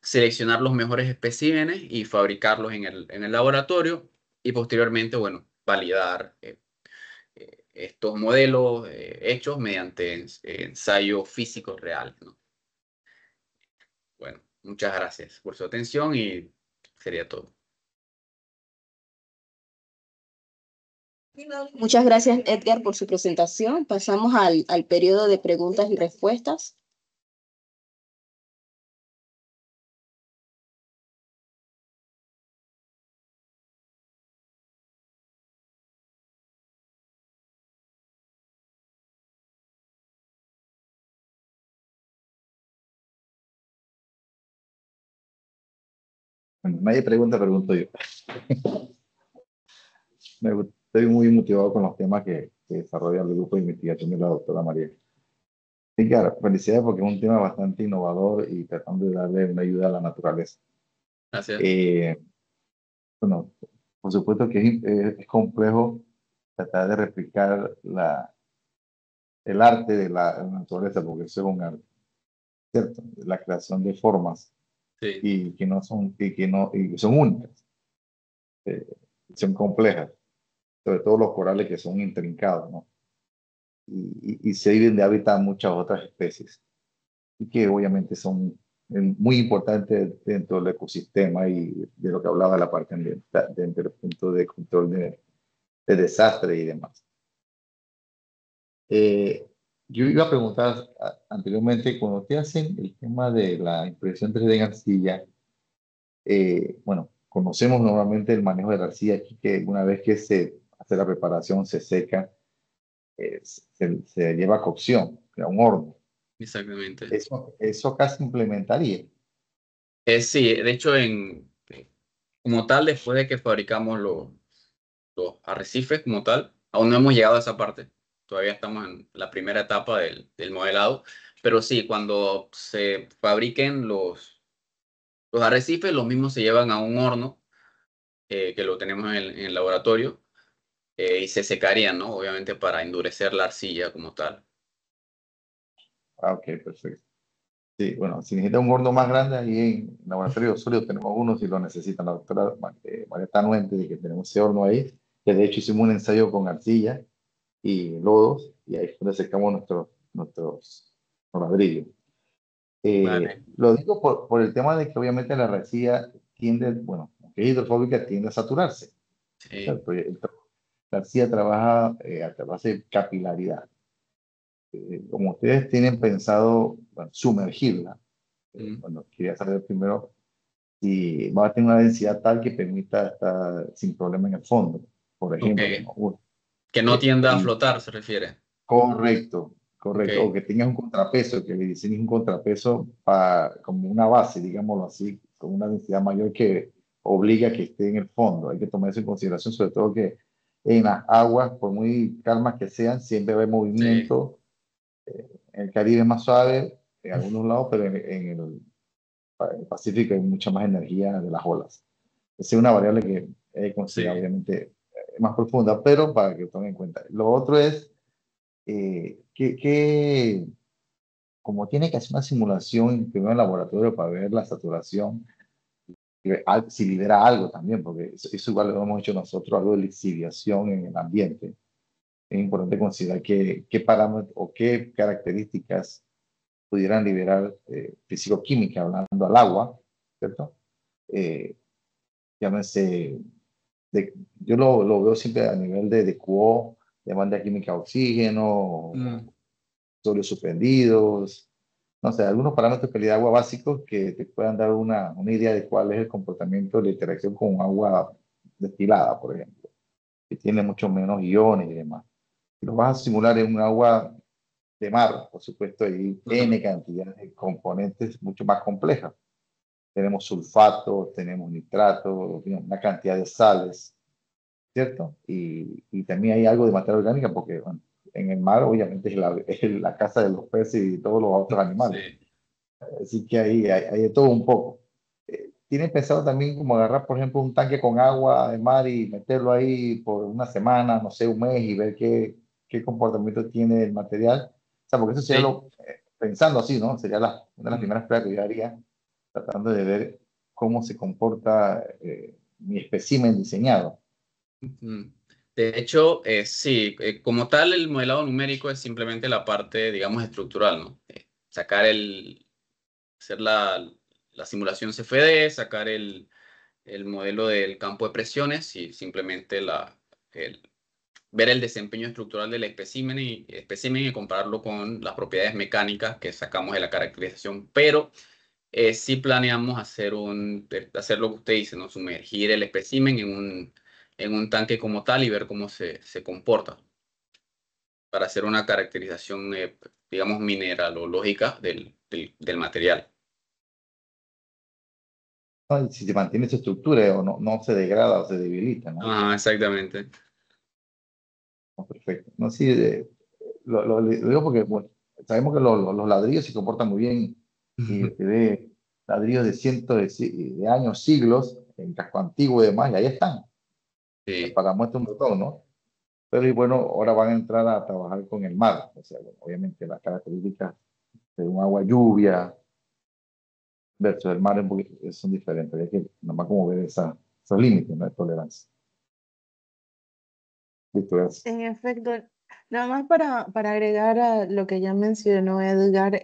Speaker 6: seleccionar los mejores especímenes y fabricarlos en el laboratorio y posteriormente, bueno, validar estos modelos hechos mediante ensayos físicos reales, ¿no? Bueno, muchas gracias por su atención y sería todo.
Speaker 1: Muchas gracias, Edgar, por su presentación. Pasamos al periodo de preguntas y respuestas.
Speaker 3: Bueno, nadie pregunta, pregunto yo. Estoy muy motivado con los temas que desarrolla el grupo de investigación de la doctora María. Sí, claro, felicidades porque es un tema bastante innovador y tratando de darle una ayuda a la naturaleza.
Speaker 6: Gracias.
Speaker 3: Bueno, por supuesto que es complejo tratar de replicar el arte de la naturaleza, porque eso es un arte, ¿cierto? La creación de formas
Speaker 6: Sí.
Speaker 3: y que no son, y que no, y son únicas, eh, son complejas, sobre todo los corales que son intrincados, ¿no? Y se viven de hábitat muchas otras especies, y que obviamente son muy importantes dentro del ecosistema y de lo que hablaba la parte ambiental, dentro del punto de control de desastre y demás. Yo iba a preguntar anteriormente, cuando te hacen el tema de la impresión 3D en arcilla, bueno, conocemos normalmente el manejo de la arcilla aquí, que una vez que se hace la preparación, se seca, se lleva a cocción, a un horno.
Speaker 6: Exactamente.
Speaker 3: Eso acá se implementaría.
Speaker 6: Sí, de hecho, como tal, después de que fabricamos los arrecifes como tal, aún no hemos llegado a esa parte. Todavía estamos en la primera etapa del modelado. Pero sí, cuando se fabriquen los arrecifes, los mismos se llevan a un horno que lo tenemos en el laboratorio y se secarían, ¿no? Obviamente para endurecer la arcilla como tal.
Speaker 3: Ah, ok, perfecto. Sí, bueno, si necesita un horno más grande, ahí en el laboratorio de Osorio tenemos uno, si lo necesitan. La doctora María está anuente de que tenemos ese horno ahí, que de hecho hicimos un ensayo con arcilla y lodos, y ahí es donde secamos nuestros ladrillos.
Speaker 6: Vale.
Speaker 3: Lo digo por el tema de que obviamente la arcilla tiende, bueno, aunque es hidrofóbica, tiende a saturarse.
Speaker 6: Sí.
Speaker 3: ¿Cierto? La arcilla trabaja a base de capilaridad. Como ustedes tienen pensado, bueno, sumergirla,
Speaker 6: Mm.
Speaker 3: bueno, quería saber primero si va a tener una densidad tal que permita estar sin problema en el fondo, por ejemplo.
Speaker 6: Ok.
Speaker 3: ¿No? Uno.
Speaker 6: Que no tienda a
Speaker 3: Y
Speaker 6: flotar, se refiere.
Speaker 3: correcto,
Speaker 6: Ok.
Speaker 3: correcto. O que tengas un contrapeso, que le diseñes un contrapeso como una base, digámoslo así, con una densidad mayor que obliga a que esté en el fondo. Hay que tomar eso en consideración, sobre todo que en las aguas, por muy calmas que sean, siempre hay
Speaker 6: Sí.
Speaker 3: movimiento. En el Caribe es más suave, en algunos lados, pero en el Pacífico hay mucha más energía de las olas. Esa es una variable que he considerado,
Speaker 6: Sí.
Speaker 3: obviamente, más profunda, pero para que lo tomen en cuenta. Lo otro es como tiene que hacer una simulación primero en el laboratorio para ver la saturación, y ver si libera algo también, porque eso igual lo hemos hecho nosotros, algo de lixiviación en el ambiente. Es importante considerar qué parámetros o qué características pudieran liberar físico-química, hablando al agua, ¿cierto? Eh, llámese, yo lo veo siempre a nivel de QO, demanda química de oxígeno,
Speaker 6: Mm,
Speaker 3: sólidos suspendidos, no sé, algunos parámetros de calidad de agua básicos que te puedan dar una idea de cuál es el comportamiento de la interacción con agua destilada, por ejemplo, que tiene mucho menos iones y demás. Si lo vas a simular en un agua de mar, por supuesto, hay N cantidad de componentes mucho más complejas. Tenemos sulfato, tenemos nitrato, una cantidad de sales, ¿cierto? Y también hay algo de materia orgánica porque bueno, en el mar obviamente es la casa de los peces y todos los otros animales.
Speaker 6: sí.
Speaker 3: Así que ahí hay de todo un poco. ¿Tienen pensado también como agarrar, por ejemplo, un tanque con agua de mar y meterlo ahí por una semana, no sé, un mes y ver qué comportamiento tiene el material? O sea, porque eso sería
Speaker 6: Sí.
Speaker 3: pensando así, ¿no? Sería una de las
Speaker 6: Mm,
Speaker 3: primeras pruebas que yo haría, tratando de ver cómo se comporta mi espécimen diseñado.
Speaker 6: mm. De hecho, sí, como tal, el modelado numérico es simplemente la parte, digamos, estructural, ¿no? Sacar hacer la simulación CFD, sacar el modelo del campo de presiones y simplemente el, ver el desempeño estructural del espécimen y compararlo con las propiedades mecánicas que sacamos de la caracterización. Pero sí planeamos hacer lo que usted dice, ¿no? Sumergir el espécimen en un tanque como tal y ver cómo se comporta para hacer una caracterización, digamos, mineralógica del material.
Speaker 3: ¿No? Y si se mantiene su estructura o no se degrada o se debilita, ¿no?
Speaker 6: Ah, exactamente.
Speaker 3: No, perfecto. No, sí, lo digo porque bueno, sabemos que los ladrillos se comportan muy bien y de ladrillos de cientos de años, siglos, en casco antiguo y demás, y ahí están,
Speaker 6: Sí,
Speaker 3: para muestra un botón, ¿no? Pero y bueno, ahora van a entrar a trabajar con el mar, o sea, bueno, obviamente las características de un agua lluvia versus el mar son diferentes, hay que nomás como ver esos límites, ¿no? De tolerancia. Listo, gracias.
Speaker 2: En efecto, nada más para agregar a lo que ya mencionó Edgar,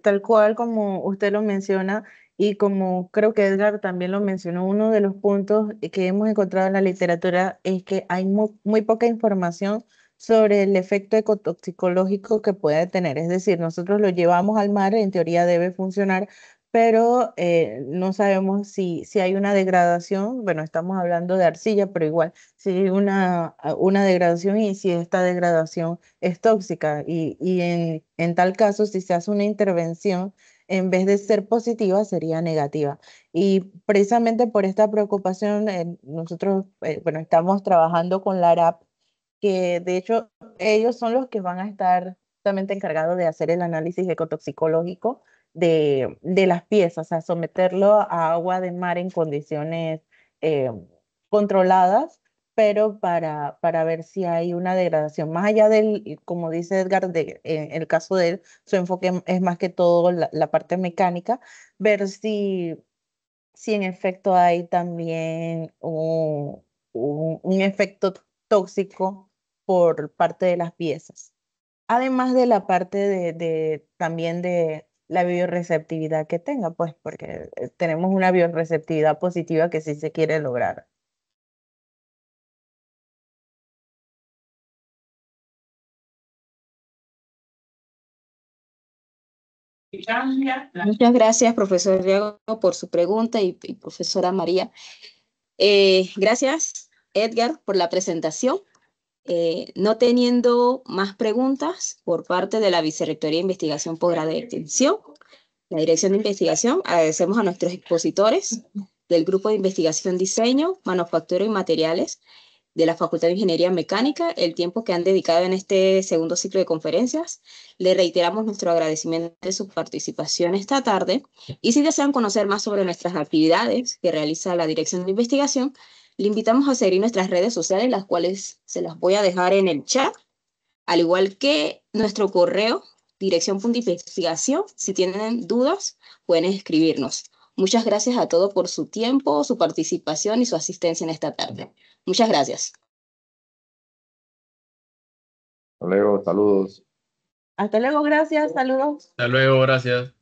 Speaker 2: tal cual como usted lo menciona y como creo que Edgar también lo mencionó, uno de los puntos que hemos encontrado en la literatura es que hay muy poca información sobre el efecto ecotoxicológico que puede tener. Es decir, nosotros lo llevamos al mar, en teoría debe funcionar, pero no sabemos si hay una degradación. Bueno, estamos hablando de arcilla, pero igual si una degradación y si esta degradación es tóxica. Y en tal caso, si se hace una intervención, en vez de ser positiva, sería negativa. Y precisamente por esta preocupación, nosotros, bueno, estamos trabajando con la ARAP, que de hecho ellos son los que van a estar justamente encargados de hacer el análisis ecotoxicológico de las piezas, o sea, someterlo a agua de mar en condiciones eh, controladas, pero para ver si hay una degradación. Más allá del, como dice Edgar, en el caso de él, su enfoque es más que todo la parte mecánica, ver si en efecto hay también un efecto tóxico por parte de las piezas. Además de la parte también de la bioreceptividad que tenga, pues porque tenemos una bioreceptividad positiva que sí se quiere lograr.
Speaker 1: Muchas gracias, profesor Diego, por su pregunta y profesora María. Gracias, Edgar, por la presentación. No teniendo más preguntas por parte de la Vicerrectoría de Investigación, Posgrado y Extensión, la Dirección de Investigación, agradecemos a nuestros expositores del Grupo de Investigación Diseño, Manufactura y Materiales de la Facultad de Ingeniería Mecánica el tiempo que han dedicado en este segundo ciclo de conferencias. Le reiteramos nuestro agradecimiento de su participación esta tarde y si desean conocer más sobre nuestras actividades que realiza la Dirección de Investigación, le invitamos a seguir nuestras redes sociales, las cuales se las voy a dejar en el chat, al igual que nuestro correo, dirección.investigación. Si tienen dudas, pueden escribirnos. Muchas gracias a todos por su tiempo, su participación y su asistencia en esta tarde. Muchas gracias.
Speaker 3: Hasta luego, saludos.
Speaker 2: Hasta luego, gracias, saludos.
Speaker 6: Hasta luego, gracias.